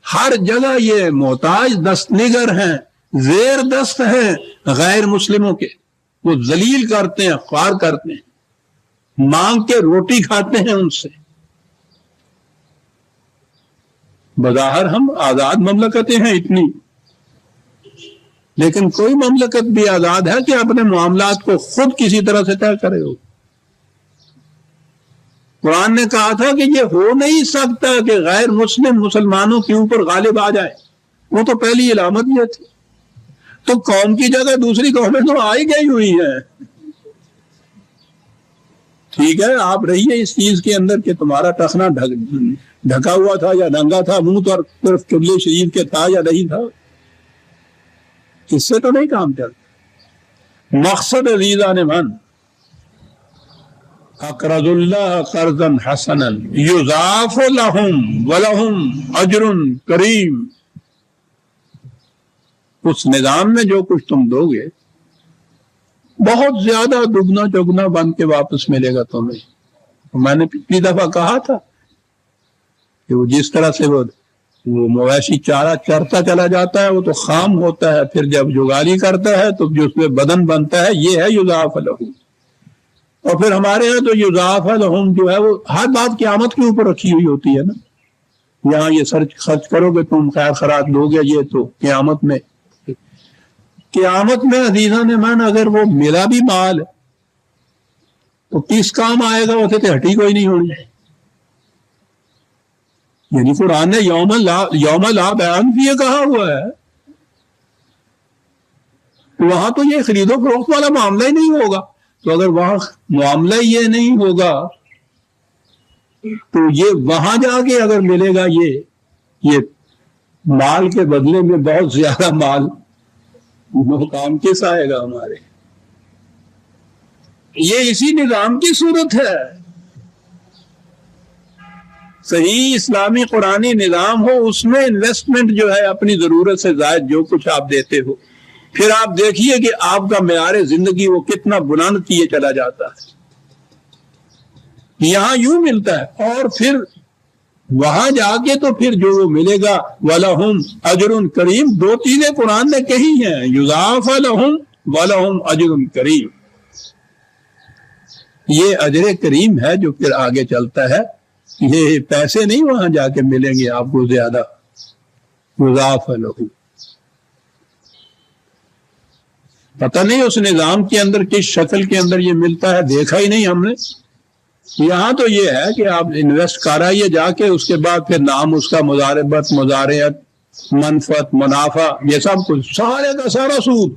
ہر جگہ یہ محتاج دست نگر ہیں, زیر دست ہیں غیر مسلموں کے, وہ ذلیل کرتے ہیں, خوار کرتے ہیں. مانگ کے روٹی کھاتے ہیں ان سے. بظاہر ہم آزاد مملکتیں ہیں اتنی، لیکن کوئی مملکت بھی آزاد ہے کہ اپنے معاملات کو خود کسی طرح سے طے کرے ہو. قرآن نے کہا تھا کہ یہ ہو نہیں سکتا کہ غیر مسلم مسلمانوں کے اوپر غالب آ جائے. وہ تو پہلی علامت یہ تھی. تو قوم کی جگہ دوسری قومیں تو آ ہی گئی ہوئی ہیں. ٹھیک ہے، آپ رہیے اس چیز کے اندر کہ تمہارا ٹخنا ڈھکا ہوا تھا یا ننگا تھا، منہ تو صرف قبلے شریف کے تھا یا نہیں تھا، اس سے تو نہیں کام چلتا. مقصد عزیزان من، اقرض اللہ قرضا حسنا یضاعف لهم ولهم اجر کریم. اس نظام میں جو کچھ تم دو گے بہت زیادہ دگنا چگنا بن کے واپس ملے گا تمہیں. میں نے پچھلی دفعہ کہا تھا کہ وہ جس طرح سے وہ مویشی چارہ چرتا چلا جاتا ہے وہ تو خام ہوتا ہے، پھر جب جگالی کرتا ہے تو جو اس میں بدن بنتا ہے یہ ہے یضاعف لہم. اور پھر ہمارے یہاں تو یضاعف لہم جو ہے وہ ہر بات قیامت کے اوپر رکھی ہوئی ہوتی ہے نا. یہاں یہ خرچ کرو گے تم، خیر خیرات دو گے، یہ تو قیامت میں عزیزاں نے من اگر وہ ملا بھی مال تو کس کام آئے گا؟ اسے تو ہٹی کوئی نہیں ہونی. یعنی قرآن نے یوم لا بیان بھی یہ کہا ہوا ہے. وہاں تو یہ خرید و فروخت والا معاملہ ہی نہیں ہوگا. تو اگر وہاں معاملہ یہ نہیں ہوگا تو یہ وہاں جا کے اگر ملے گا یہ مال کے بدلے میں بہت زیادہ مال، وہ کام کس آئے گا ہمارے؟ یہ اسی نظام کی صورت ہے. صحیح اسلامی قرآنی نظام ہو، اس میں انویسٹمنٹ جو ہے اپنی ضرورت سے زائد جو کچھ آپ دیتے ہو، پھر آپ دیکھیے کہ آپ کا معیار زندگی وہ کتنا بلند کیے چلا جاتا ہے. یہاں یوں ملتا ہے اور پھر وہاں جا کے تو پھر جو وہ ملے گا وَلَهُمْ أَجْرٌ كَرِيمٌ. دو چیزیں قرآن نے کہی ہیں، يُضَاعَفَ لَهُمْ وَلَهُمْ أَجْرٌ كَرِيمٌ. یہ اجر کریم ہے جو پھر آگے چلتا ہے. یہ پیسے نہیں وہاں جا کے ملیں گے آپ کو زیادہ. يُضَاعَفَ لَهُمْ. پتہ نہیں اس نظام کے اندر کس شکل کے اندر یہ ملتا ہے، دیکھا ہی نہیں ہم نے. یہاں تو یہ ہے کہ آپ انویسٹ کرائیے جا کے، اس کے بعد پھر نام اس کا مضاربت، مضارعت، منفعت، منافع، یہ سب کچھ سارے کا سارا سود.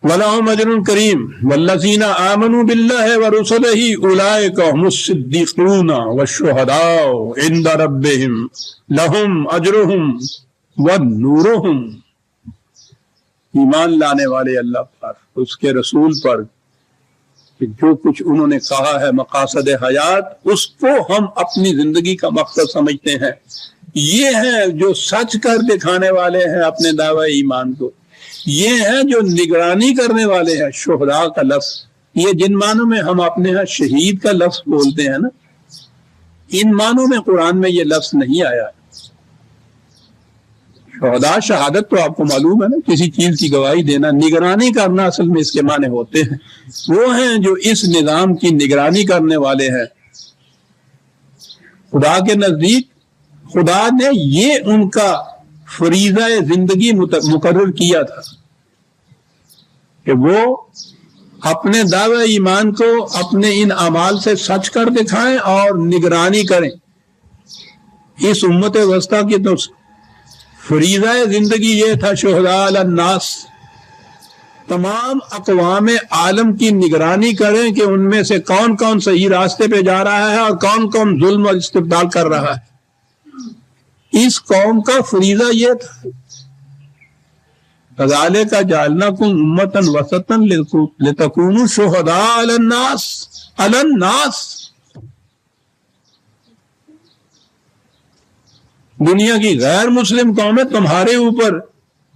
وَلَهُمْ أَجْرٌ كَرِيمٌ وَالَّذِينَ آمَنُوا بِاللَّهِ وَرُسُلِهِ أُولَٰئِكَ هُمُ الصِّدِّيقُونَ وَالشُّهَدَاءُ عِندَ رَبِّهِمْ لَهُمْ أَجْرُهُمْ وَنُورُهُمْ. ایمان لانے والے اللہ پر، اس کے رسول پر، کہ جو کچھ انہوں نے کہا ہے مقاصد حیات، اس کو ہم اپنی زندگی کا مقصد سمجھتے ہیں. یہ ہیں جو سچ کر دکھانے والے ہیں اپنے دعوی ایمان کو. یہ ہیں جو نگرانی کرنے والے ہیں. شہداء کا لفظ یہ جن معنوں میں ہم اپنے ہاں شہید کا لفظ بولتے ہیں نا، ان معنوں میں قرآن میں یہ لفظ نہیں آیا. شہداء شہادت تو آپ کو معلوم ہے نا، کسی چیز کی گواہی دینا. نگرانی کرنا اصل میں اس کے معنی ہوتے ہیں. وہ ہیں جو اس نظام کی نگرانی کرنے والے ہیں. خدا کے نزدیک خدا نے یہ ان کا فریضہ زندگی مقرر کیا تھا کہ وہ اپنے دعوی ایمان کو اپنے ان اعمال سے سچ کر دکھائیں اور نگرانی کریں. اس امت وسطیٰ کی تو فریضہ زندگی یہ تھا شہداء علی الناس، تمام اقوام عالم کی نگرانی کریں کہ ان میں سے کون کون صحیح راستے پہ جا رہا ہے اور کون کون ظلم اور استبدال کر رہا ہے. اس قوم کا فریضہ یہ تھا. کذالک جعلناکم امۃ وسطا لتکونوا شہداء علی الناس. دنیا کی غیر مسلم قومیں تمہارے اوپر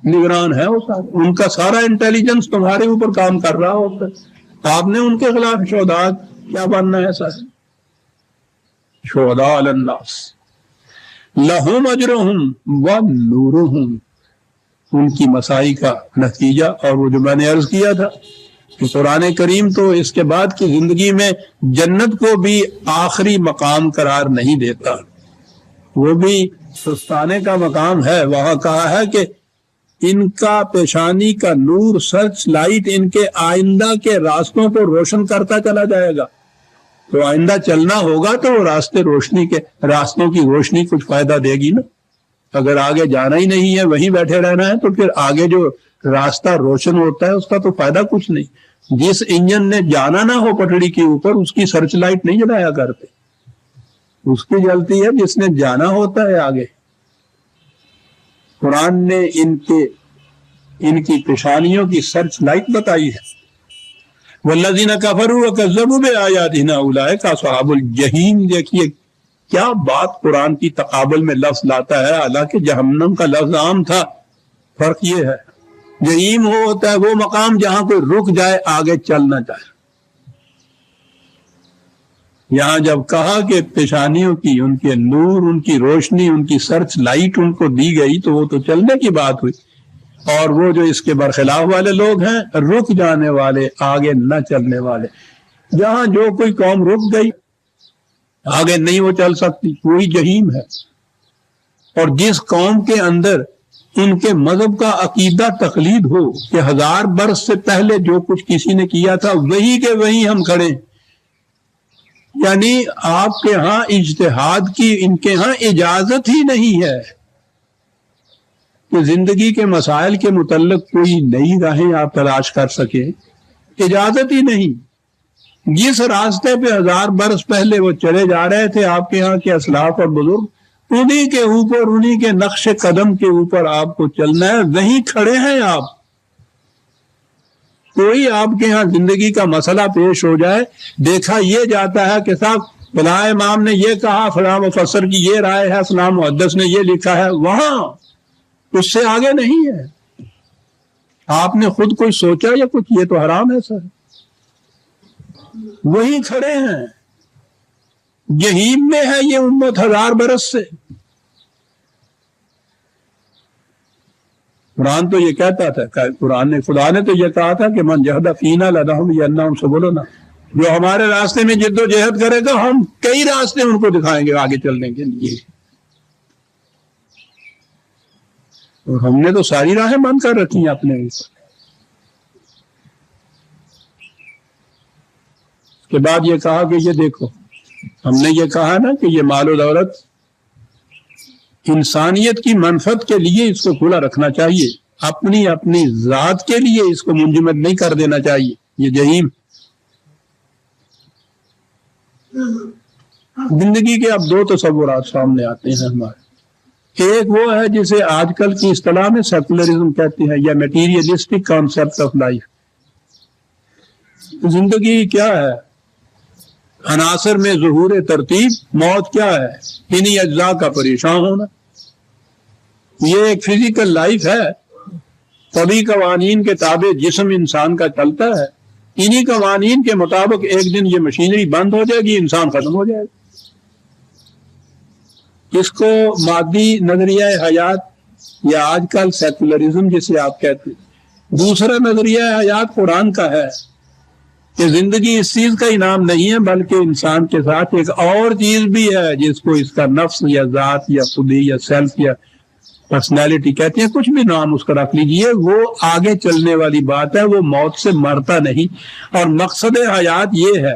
نگران ہے، ان کا سارا انٹیلیجنس تمہارے اوپر کام کر رہا ہوتا ہے. آپ نے ان کے خلاف شہداء کیا بننا ہے؟ ایسا شہداء علی الناس لہم اجرہم ونورہم. ان کی مسائی کا نتیجہ، اور وہ جو میں نے عرض کیا تھا کہ قرآن کریم تو اس کے بعد کی زندگی میں جنت کو بھی آخری مقام قرار نہیں دیتا، وہ بھی سستانے کا مقام ہے۔ وہاں کہا ہے کہ ان کا پیشانی کا نور، سرچ لائٹ ان کے آئندہ کے راستوں کو روشن کرتا چلا جائے گا۔ تو آئندہ چلنا ہوگا تو وہ راستوں کی روشنی کچھ فائدہ دے گی نا۔ اگر آگے جانا ہی نہیں ہے، وہیں بیٹھے رہنا ہے، تو پھر آگے جو راستہ روشن ہوتا ہے اس کا تو فائدہ کچھ نہیں۔ جس انجن نے جانا نہ ہو پٹڑی کے اوپر، اس کی سرچ لائٹ نہیں جلایا کرتے، اس کی جلتی ہے جس نے جانا ہوتا ہے آگے۔ قرآن نے ان کی پیشانیوں کی سرچ لائٹ بتائی ہے۔ والذین کفروا وکذبوا بآیاتنا اولئک اصحاب الجحیم۔ دیکھیے کیا بات قرآن کی تقابل میں لفظ لاتا ہے، حالانکہ جہنم کا لفظ عام تھا۔ فرق یہ ہے، جحیم ہوتا ہے وہ مقام جہاں کوئی رک جائے، آگے چلنا چاہے۔ یہاں جب کہا کہ پیشانیوں کی، ان کے نور، ان کی روشنی، ان کی سرچ لائٹ ان کو دی گئی، تو وہ تو چلنے کی بات ہوئی۔ اور وہ جو اس کے برخلاف والے لوگ ہیں، رک جانے والے، آگے نہ چلنے والے، جہاں جو کوئی قوم رک گئی آگے نہیں وہ چل سکتی، وہی جہیم ہے۔ اور جس قوم کے اندر ان کے مذہب کا عقیدہ تقلید ہو کہ 1000 برس سے پہلے جو کچھ کسی نے کیا تھا وہی کے وہی ہم کھڑے، یعنی آپ کے ہاں اجتہاد کی ان کے ہاں اجازت ہی نہیں ہے کہ زندگی کے مسائل کے متعلق کوئی نئی راہیں آپ تلاش کر سکیں، اجازت ہی نہیں۔ جس راستے پہ 1000 برس پہلے وہ چلے جا رہے تھے آپ کے ہاں کے اسلاف اور بزرگ، انہی کے اوپر، انہی کے نقش قدم کے اوپر آپ کو چلنا ہے، وہیں کھڑے ہیں آپ۔ کوئی آپ کے ہاں زندگی کا مسئلہ پیش ہو جائے، دیکھا یہ جاتا ہے کہ صاحب فلاں امام نے یہ کہا، فلاں مفسر کی یہ رائے ہے، فلاں محدث نے یہ لکھا ہے، وہاں اس سے آگے نہیں ہے۔ آپ نے خود کوئی سوچا یا کچھ، یہ تو حرام ہے سر، وہی کھڑے ہیں۔ جہیم میں ہے یہ امت 1000 برس سے۔ قرآن تو یہ کہتا تھا، خدا نے تو یہ کہا تھا کہ من جہد فینا لنہدینہم سبلنا، جو ہمارے راستے میں جد و جہد کرے گا ہم کئی راستے ان کو دکھائیں گے آگے چلنے کے لیے۔ اور ہم نے تو ساری راہیں بند کر رکھی ہیں اپنے اوپر۔ اس کے بعد یہ کہا کہ یہ دیکھو، ہم نے یہ کہا نا کہ یہ مال و دولت انسانیت کی منفعت کے لیے اس کو کھلا رکھنا چاہیے، اپنی ذات کے لیے اس کو منجمد نہیں کر دینا چاہیے۔ یہ جہیم زندگی کے اب 2 تصورات سامنے آتے ہیں ہمارے۔ ایک وہ ہے جسے آج کل کی اصطلاح میں سیکولرزم کہتے ہیں، یا میٹیریلسٹک کانسیپٹ آف لائف۔ زندگی کیا ہے؟ عناصر میں ظہور ترتیب، موت کیا ہے؟ انہی اجزاء کا پریشان ہونا۔ یہ ایک فزیکل لائف ہے، طبی قوانین کے تابع جسم انسان کا چلتا ہے، انہی قوانین کے مطابق ایک دن یہ مشینری بند ہو جائے گی، انسان ختم ہو جائے گا۔ اس کو مادی نظریہ حیات یا آج کل سیکولرزم جسے آپ کہتے ہیں۔ دوسرا نظریہ حیات قرآن کا ہے کہ زندگی اس چیز کا انعام نہیں ہے، بلکہ انسان کے ساتھ ایک اور چیز بھی ہے جس کو اس کا نفس یا ذات یا خودی یا سیلف یا پرسنالٹی کہتے ہیں، کچھ بھی نام اس کا رکھ لیجئے، وہ آگے چلنے والی بات ہے، وہ موت سے مرتا نہیں۔ اور مقصد حیات یہ ہے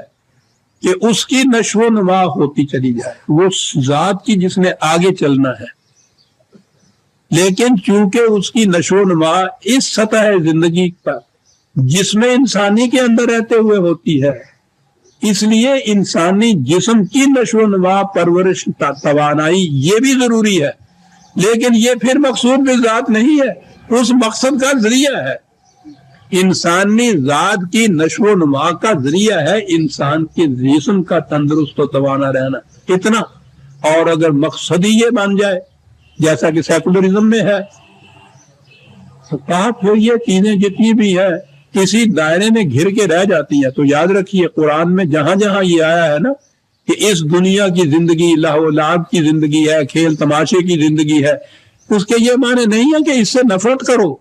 کہ اس کی نشو و نما ہوتی چلی جائے، وہ ذات کی جس نے آگے چلنا ہے، لیکن چونکہ اس کی نشو و نما اس سطح زندگی پر جسم انسانی کے اندر رہتے ہوئے ہوتی ہے، اس لیے انسانی جسم کی نشو و نما، پرورش، توانائی یہ بھی ضروری ہے، لیکن یہ پھر مقصود بھی ذات نہیں ہے، اس مقصد کا ذریعہ ہے۔ انسانی ذات کی نشو و نما کا ذریعہ ہے انسان کے جسم کا تندرست و توانا رہنا، اتنا۔ اور اگر مقصد ہی یہ بن جائے جیسا کہ سیکولرزم میں ہے، تو پھر یہ چیزیں جتنی بھی ہے کسی دائرے میں گھر کے رہ جاتی ہیں۔ تو یاد رکھیے قرآن میں جہاں جہاں یہ آیا ہے نا کہ اس دنیا کی زندگی لہو و لعب کی زندگی ہے، کھیل تماشے کی زندگی ہے، اس کے یہ معنی نہیں ہے کہ اس سے نفرت کرو،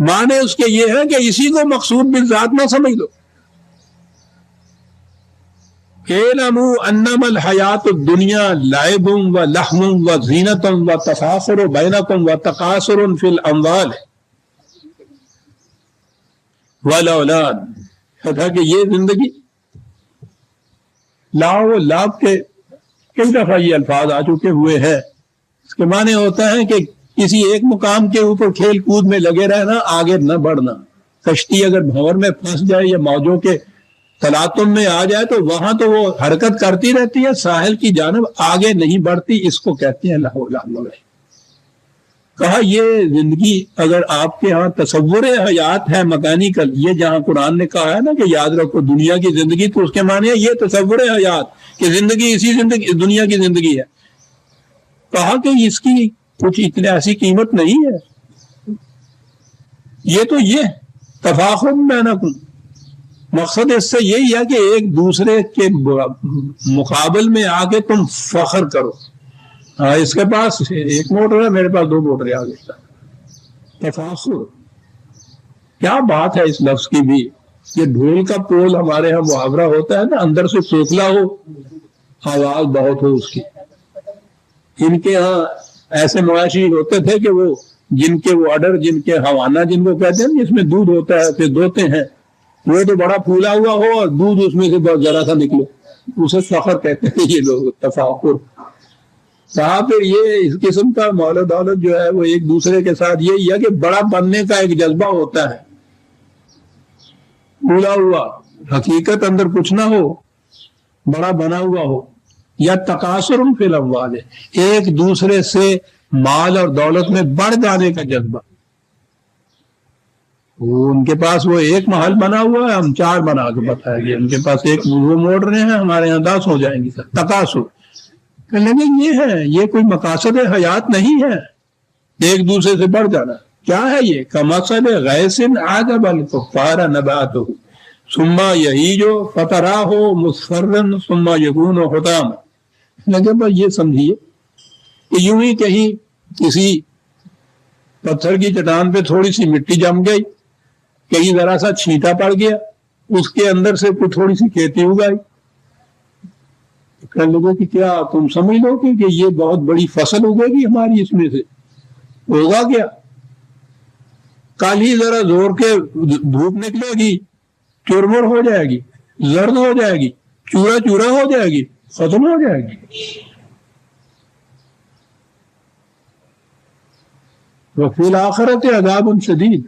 معنی اس کے یہ ہے کہ اسی کو مقصود بالذات نہ سمجھ لو. اعلموا انما الحیات الدنیا لعب و لہو و زینت و تفاخر بینکم و تقاصر فی الاموال والاولاد. تھا کہ یہ زندگی لاؤ لاب کے کئی دفعہ یہ الفاظ آ چکے ہوئے ہیں. اس کے معنی ہوتا ہے کہ کسی ایک مقام کے اوپر کھیل کود میں لگے رہنا، آگے نہ بڑھنا. کشتی اگر بھنور میں پھنس جائے یا موجوں کے تلاطم میں آ جائے تو وہاں تو وہ حرکت کرتی رہتی ہے، ساحل کی جانب آگے نہیں بڑھتی. اس کو کہتے ہیں لاؤ لاب. کہا یہ زندگی اگر آپ کے ہاں تصور حیات ہے مکینیکل، یہ جہاں قرآن نے کہا ہے نا کہ یاد رکھو دنیا کی زندگی، تو اس کے معنی ہے یہ تصور حیات کہ زندگی اسی زندگی دنیا کی زندگی ہے. کہا کہ اس کی کچھ اتنی ایسی قیمت نہیں ہے. یہ تو یہ تفاخر بینکم، مقصد اس سے یہی ہے کہ ایک دوسرے کے مقابل میں آ کے تم فخر کرو. ہاں اس کے پاس ایک موٹر ہے، میرے پاس 2 موٹر آ گئی. تفاخر کیا بات ہے اس لفظ کی بھی. یہ ڈھول کا پول ہمارے ہاں محاورہ ہوتا ہے نا، اندر سے کھوکھلا ہو آواز بہت ہو اس کی. ان کے ہاں ایسے مواشی ہوتے تھے کہ وہ جن کے وہ اڈر، جن کے حوانہ جن کو کہتے ہیں جس میں دودھ ہوتا ہے پھر دوتے ہیں، وہ تو بڑا پھولا ہوا ہو اور دودھ اس میں سے بہت ذرا سا نکلے، اسے فخر کہتے ہیں یہ لوگ. تفاخر کہا پھر یہ اس قسم کا مال و دولت جو ہے وہ ایک دوسرے کے ساتھ یہی ہے کہ بڑا بننے کا ایک جذبہ ہوتا ہے، پھولا ہوا، حقیقت اندر کچھ نہ ہو، بڑا بنا ہوا ہو. یا تقاصر فی الاموال، ایک دوسرے سے مال اور دولت میں بڑھ جانے کا جذبہ. ان کے پاس وہ ایک محل بنا ہوا ہے، ہم 4 بنا کے بتائیں گے. ان کے پاس ایک وہ موڑ رہے ہیں، ہمارے یہاں 10 ہو جائیں گی. سر تقاصر کہنے لگے یہ ہے، یہ کوئی مقاصد حیات نہیں ہے ایک دوسرے سے بڑھ جانا. کیا ہے یہ؟ کمثل غیث اعجب الکفار نباتہ ثم یہیج فتراہ مصفرا ثم یکون حطاما. لگے بس یہ سمجھیے کہ یوں ہی کہیں کسی پتھر کی چٹان پہ تھوڑی سی مٹی جم گئی، کہیں ذرا سا چھینٹا پڑ گیا، اس کے اندر سے کوئی تھوڑی سی کھیتی اگائی. لوگوں کی کیا تم سمجھ لو کہ یہ بہت بڑی فصل اگے گی ہماری، اس میں سے ہوگا کیا؟ کل ہی ذرا زور کے دھوپ نکلے گی، چرمر ہو جائے گی، زرد ہو جائے گی، چورا چورا ہو جائے گی، ختم ہو جائے گی. وفی الآخرت عذاب شدید،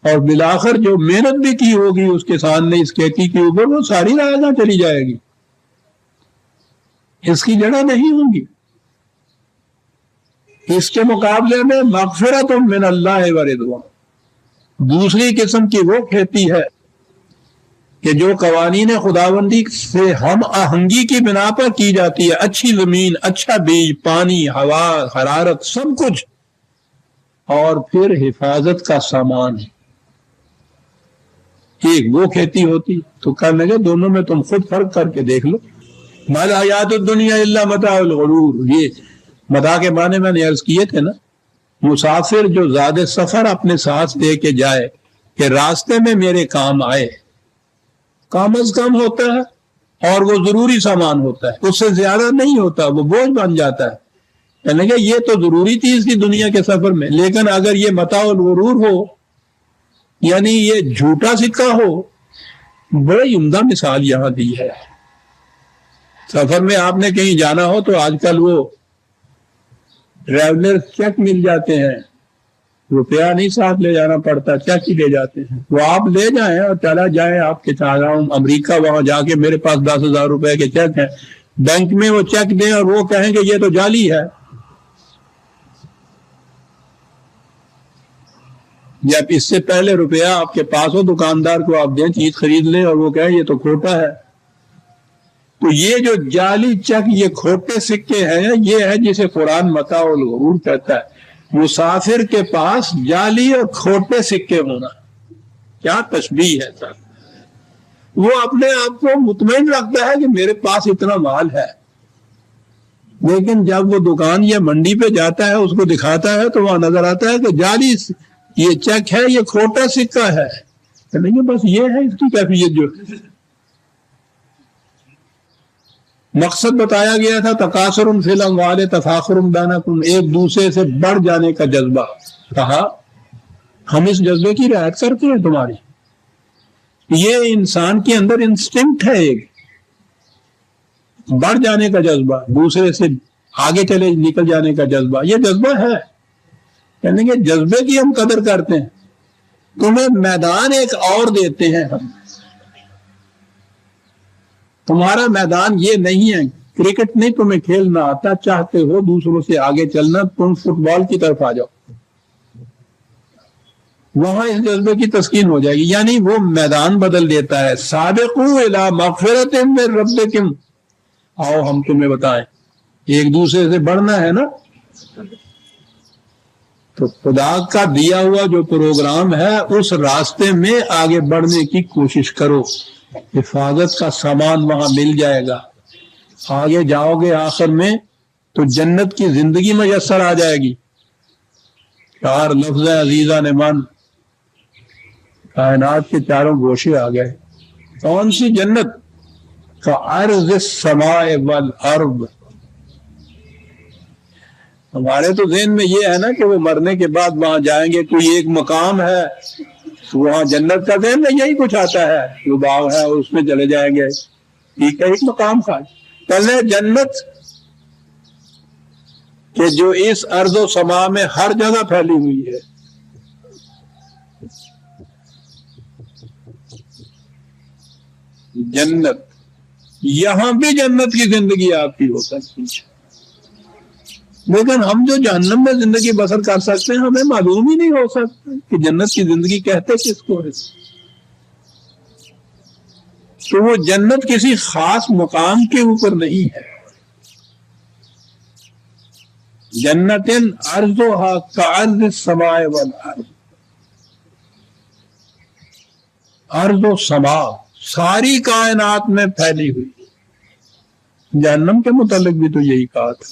اور بالآخر جو محنت بھی کی ہوگی اس کسان نے اس کھیتی کے اوپر، وہ ساری رائے چلی جائے گی، اس کی جڑیں نہیں ہوں گی. اس کے مقابلے میں مغفرت من اللہ و رضوان، دوسری قسم کی وہ کھیتی ہے کہ جو قوانین خداوندی سے ہم آہنگی کی بنا پر کی جاتی ہے. اچھی زمین، اچھا بیج، پانی، ہوا، حرارت، سب کچھ، اور پھر حفاظت کا سامان. ایک وہ کھیتی ہوتی. تو کرنے لگے دونوں میں تم خود فرق کر کے دیکھ لو. مال حیات الدنیا الا متاع الغرور، یہ متاع کے معنی میں نے عرض کیے تھے نا. مسافر جو زیادہ سفر اپنے ساتھ لے کے جائے کہ راستے میں میرے کام آئے، کم از کم ہوتا ہے اور وہ ضروری سامان ہوتا ہے، اس سے زیادہ نہیں ہوتا، وہ بوجھ بن جاتا ہے. یعنی کہ یہ تو ضروری چیز تھی دنیا کے سفر میں، لیکن اگر یہ متاع الغرور ہو، یعنی یہ جھوٹا سکہ ہو. بڑی عمدہ مثال یہاں دی ہے. سفر میں آپ نے کہیں جانا ہو تو آج کل وہ ٹریولر چیک مل جاتے ہیں، روپیہ نہیں ساتھ لے جانا پڑتا، چیک ہی لے جاتے ہیں. وہ آپ لے جائیں اور چلا جائیں، آپ کے چاہ رہا ہوں امریکہ، وہاں جا کے میرے پاس 10,000 روپے کے چیک ہیں، بینک میں وہ چیک دیں اور وہ کہیں کہ یہ تو جعلی ہے. یا اس سے پہلے روپیہ آپ کے پاس ہو، دکاندار کو آپ دیں، چیز خرید لیں اور وہ کہیں یہ تو کھوٹا ہے. تو یہ جو جعلی چیک، یہ کھوٹے سکے ہیں، یہ ہے جسے قرآن متاع الغرور کہتا ہے. مسافر کے پاس جعلی اور کھوٹے سکے ہونا، کیا تشبیہ ہے سر. وہ اپنے آپ کو مطمئن رکھتا ہے کہ میرے پاس اتنا مال ہے، لیکن جب وہ دکان یا منڈی پہ جاتا ہے، اس کو دکھاتا ہے تو وہاں نظر آتا ہے کہ جعلی یہ چیک ہے، یہ کھوٹا سکہ ہے، نہیں بس یہ ہے اس کی کیفیت جو مقصد بتایا گیا تھا، تکاثر فی الاموال تفاخر بینکم، ایک دوسرے سے بڑھ جانے کا جذبہ، کہا ہم اس جذبے کی رعایت کرتے ہیں تمہاری، یہ انسان کے اندر انسٹنکٹ ہے، ایک بڑھ جانے کا جذبہ، دوسرے سے آگے چلے نکل جانے کا جذبہ، یہ جذبہ ہے، کہنے کے جذبے کی ہم قدر کرتے ہیں، تمہیں میدان ایک اور دیتے ہیں ہم، تمہارا میدان یہ نہیں ہے، کرکٹ نہیں تمہیں کھیلنا آتا، چاہتے ہو دوسروں سے آگے چلنا، تم فٹ بال کی طرف آ جاؤ، وہاں اس جذبے کی تسکین ہو جائے گی، یعنی وہ میدان بدل دیتا ہے۔ سابقوا الی مغفرۃ من ربکم، آؤ ہم تمہیں بتائیں، ایک دوسرے سے بڑھنا ہے نا، تو خدا کا دیا ہوا جو پروگرام ہے اس راستے میں آگے بڑھنے کی کوشش کرو، حفاظت کا سامان وہاں مل جائے گا، آگے جاؤ گے آخر میں تو جنت کی زندگی میسر آ جائے گی۔ چار لفظ عزیزہ نے من، کائنات کے چاروں گوشے آ گئے، کون سی جنت؟ کعرض السماء والارض، ہمارے تو ذہن میں یہ ہے نا کہ وہ مرنے کے بعد وہاں جائیں گے، کوئی ایک مقام ہے وہاں جنت کا، ذہن میں یہی کچھ آتا ہے، جو باغ ہے اس میں چلے جائیں گے، ٹھیک ہے، ایک مقام تھا، پہلے جنت کہ جو اس ارض و سما میں ہر جگہ پھیلی ہوئی ہے، جنت، یہاں بھی جنت کی زندگی آپ کی ہو سکتی ہے، لیکن ہم جو جہنم میں زندگی بسر کر سکتے ہیں ہمیں معلوم ہی نہیں ہو سکتا کہ جنت کی زندگی کہتے کس کو ہے۔ تو وہ جنت کسی خاص مقام کے اوپر نہیں ہے، جنت ارضھا کعرض السماء والارض، ارض و سما ساری کائنات میں پھیلی ہوئی۔ جہنم کے متعلق بھی تو یہی کہا تھا،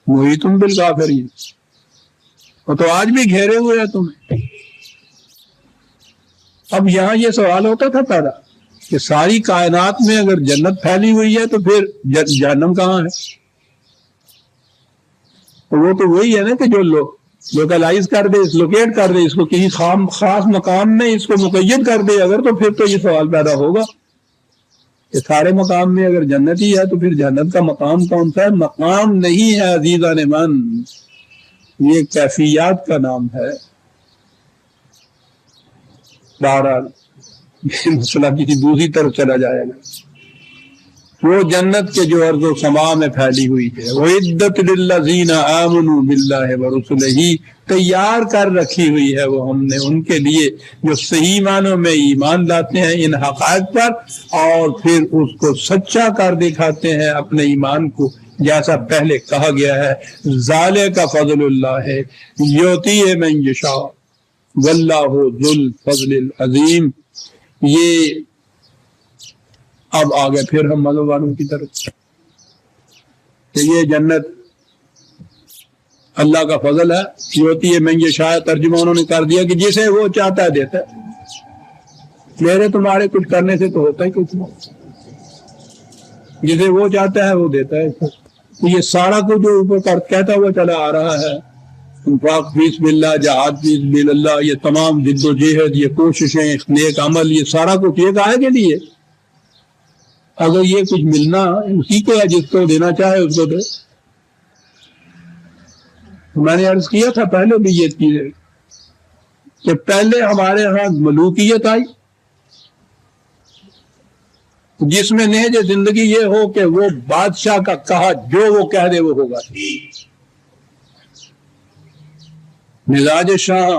محیط بالکافرین، وہ تو آج بھی گھیرے ہوئے ہیں تمہیں۔ اب یہاں یہ سوال ہوتا تھا پیدا کہ ساری کائنات میں اگر جنت پھیلی ہوئی ہے تو پھر جہنم کہاں ہے؟ تو وہ تو وہی ہے نا کہ جو لوکلائز کر دے، لوکیٹ کر دے، اس کو کسی خاص مقام میں اس کو مقید کر دے اگر، تو پھر تو یہ سوال پیدا ہوگا کہ سارے مقام میں اگر جنت ہی ہے تو پھر جنت کا مقام کون سا ہے؟ مقام نہیں ہے عزیزان من، یہ کیفیات کا نام ہے۔ بہرحال یہ مسئلہ کسی دوسری طرف چلا جائے گا۔ وہ جنت کے جو ارض و سما میں پھیلی ہوئی ہے، وَعِدَّتْ لِلَّذِينَ آمَنُوا بِاللَّهِ وَرُسُلِهِ، تیار کر رکھی ہوئی ہے وہ ہم نے ان کے لیے جو صحیح معنوں میں ایمان لاتے ہیں ان حقائق پر، اور پھر اس کو سچا کر دکھاتے ہیں اپنے ایمان کو، جیسا پہلے کہا گیا ہے، ذَلِكَ فَضْلُ اللَّهِ يُؤْتِيهِ مَن يَشَاءُ وَاللَّهُ ذُو الْفَضْلِ الْعَظِيمِ۔ یہ اب آگے پھر ہم مدد والوں کی طرف کہ یہ جنت اللہ کا فضل ہے، ہوتی ہے من یشاء، ترجمہ انہوں نے کر دیا کہ جسے وہ چاہتا ہے دیتا ہے، میرے تمہارے کچھ کرنے سے تو ہوتا ہی کچھ نہیں، جسے وہ چاہتا ہے وہ دیتا ہے۔ تو یہ سارا کچھ جو اوپر کہتا ہوا چلا آ رہا ہے، انفاق فی سبیل اللہ، جہاد فی سبیل اللہ، یہ تمام جد و جہد، یہ کوششیں، نیک عمل، یہ سارا کچھ یہ کہا کے لیے، اگر یہ کچھ ملنا اسی کو ہے جس کو دینا چاہے اس کو دے۔ میں نے عرض کیا تھا پہلے بھی یہ چیز کہ پہلے ہمارے ہاں ملوکیت آئی جس میں نہج زندگی یہ ہو کہ وہ بادشاہ کا کہا جو وہ کہہ دے وہ ہوگا، مزاج شاہ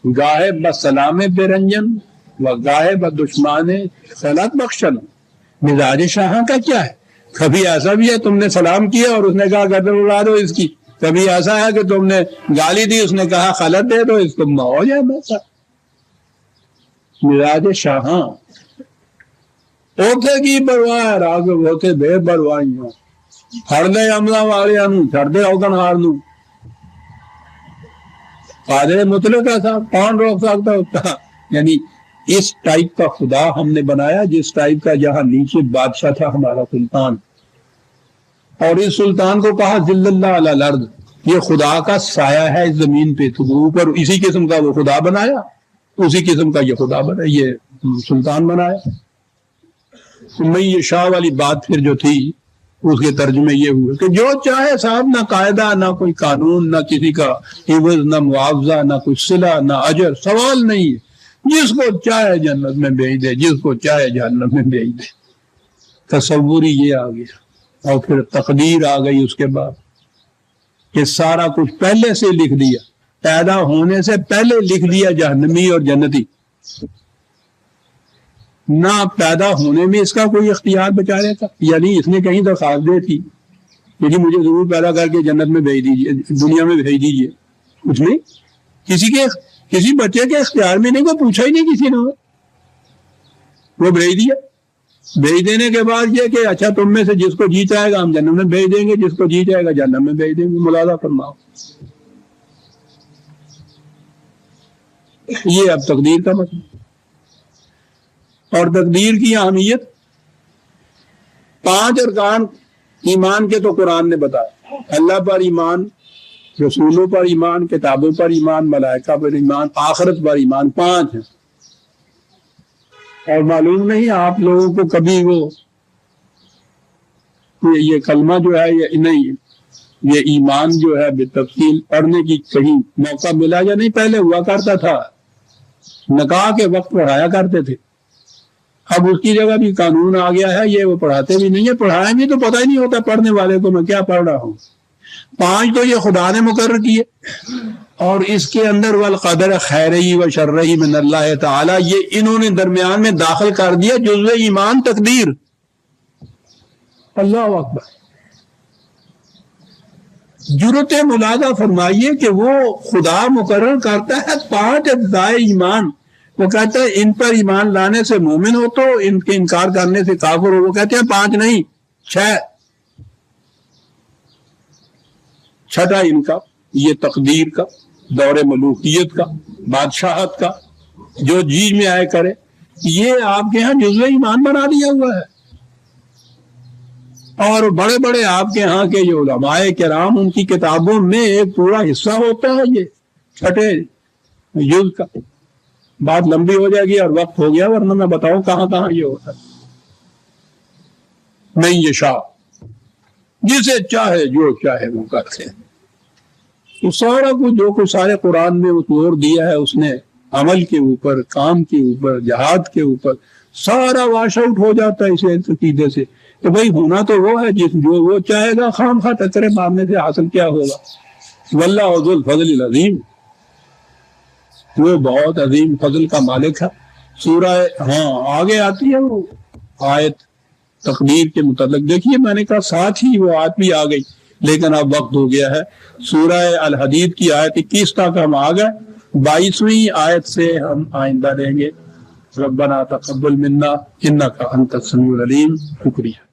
گاہے بسلام بے رنجن و گاہے بدشمان خلات بخشن۔ مزاج شاہ کا کیا ہے؟ کبھی ایسا بھی ہے تم نے سلام کیا اور اس نے کہا گردن اڑا دو اس کی، کبھی ایسا ہے کہ تم نے گالی دی اس نے کہا خلط دے دو اس کو، ہو جائے ایسا۔ مزاج شاہاں اوتھے کی پرواہ ہے راگ اوتھے بے پروائیاں، پھڑ لے عملہ والے چھڑ دے اوگن ہار نو۔ قادر مطلق تھا، کون روک سکتا ہوتا؟ یعنی اس ٹائپ کا خدا ہم نے بنایا، جس ٹائپ کا جہاں نیچے بادشاہ تھا ہمارا سلطان، اور اس سلطان کو کہا ذل اللہ علی الارض، یہ خدا کا سایہ ہے اس زمین پہ، تو اوپر اسی قسم کا وہ خدا بنایا، اسی قسم کا یہ خدا بنایا، یہ سلطان بنایا۔ میں یہ شاہ والی بات پھر جو تھی اس کے ترجمے یہ ہوئے کہ جو چاہے صاحب، نہ قاعدہ، نہ کوئی قانون، نہ کسی کا عوض، نہ معاوضہ، نہ کوئی صلہ، نہ اجر، سوال نہیں ہے، جس کو چاہے جنت میں بھیج دے، جس کو چاہے جہنم میں بھیج دے۔ تصور ہی یہ آ گیا، اور پھر تقدیر آ گئی اس کے بعد کہ سارا کچھ پہلے سے لکھ دیا، پیدا ہونے سے پہلے لکھ دیا جہنمی اور جنتی، نہ پیدا ہونے میں اس کا کوئی اختیار بیچارے کا، یعنی اس نے کہیں درخواست دی تھی کہ جی مجھے ضرور پیدا کر کے جنت میں بھیج دیجیے، دنیا میں بھیج دیجیے، اس نے کسی بچے کے اختیار میں نہیں، کوئی پوچھا ہی نہیں کسی نے، وہ بھیج دیا۔ بھیج دینے کے بعد یہ کہ اچھا تم میں سے جس کو جی چاہے گا ہم جنت میں بھیج دیں گے، جس کو جی چاہے گا جہنم میں بھیج دیں گے، ملاحظہ فرماؤ۔ یہ اب تقدیر کا مسئلہ، اور تقدیر کی اہمیت 5 ارکان ایمان کے تو قرآن نے بتایا، اللہ پر ایمان، رسولوں پر ایمان، کتابوں پر ایمان، ملائکہ پر ایمان، آخرت پر ایمان، 5 ہیں۔ اور معلوم نہیں آپ لوگوں کو کبھی وہ یہ کلمہ جو ہے یہ نہیں، یہ ایمان جو ہے بالتفصیل پڑھنے کی کہیں موقع ملا یا نہیں؟ پہلے ہوا کرتا تھا، نکاح کے وقت پڑھایا کرتے تھے، اب اس کی جگہ بھی قانون آ گیا ہے، یہ وہ پڑھاتے بھی نہیں ہے، پڑھائیں بھی تو پتہ ہی نہیں ہوتا پڑھنے والے کو میں کیا پڑھ رہا ہوں۔ 5 تو یہ خدا نے مقرر کیے، اور اس کے اندر والقدر خیرہی و شرہی من اللہ تعالی، یہ انہوں نے درمیان میں داخل کر دیا جزو ایمان تقدیر۔ اللہ اکبر! جرت ملاحظہ فرمائیے کہ وہ خدا مقرر کرتا ہے 5 اجزاء ایمان، وہ کہتا ہے ان پر ایمان لانے سے مومن ہو تو ان کے انکار کرنے سے کافر ہو، وہ کہتے ہیں 5 نہیں 6، چھٹا ان کا یہ تقدیر کا، دور ملوکیت کا، بادشاہت کا، جو جی میں آئے کرے، یہ آپ کے ہاں جزو ایمان بنا دیا ہوا ہے۔ اور بڑے بڑے آپ کے ہاں کے جو علماء کرام، ان کی کتابوں میں ایک پورا حصہ ہوتا ہے یہ چھٹے جز کا۔ بات لمبی ہو جائے گی اور وقت ہو گیا، ورنہ میں بتاؤں کہاں کہاں یہ ہوتا ہے۔ نہیں یہ شاہ جسے چاہے جو چاہے وہ کرتے ہیں، تو سارا کچھ جو کچھ سارے قرآن میں زور دیا ہے اس نے، عمل کے اوپر، کام کے اوپر، جہاد کے اوپر، سارا واش آؤٹ ہو جاتا ہے اسے عقیدے سے کہ بھائی ہونا تو وہ ہے جو وہ چاہے گا، خام خواہ ٹکرے مارنے سے حاصل کیا ہوگا۔ واللہ ذو الفضل العظیم، وہ بہت عظیم فضل کا مالک ہے۔ سورہ آگے آتی ہے وہ آیت تقدیر کے متعلق، دیکھیے میں نے کہا ساتھ ہی وہ آیت بھی آ گئی، لیکن اب وقت ہو گیا ہے۔ سورہ الحدید کی آیت 21 تک ہم آ گئے، 22ویں آیت سے ہم آئندہ لیں گے۔ ربنا تقبل منا انک انت السمیع العلیم۔ شکریہ۔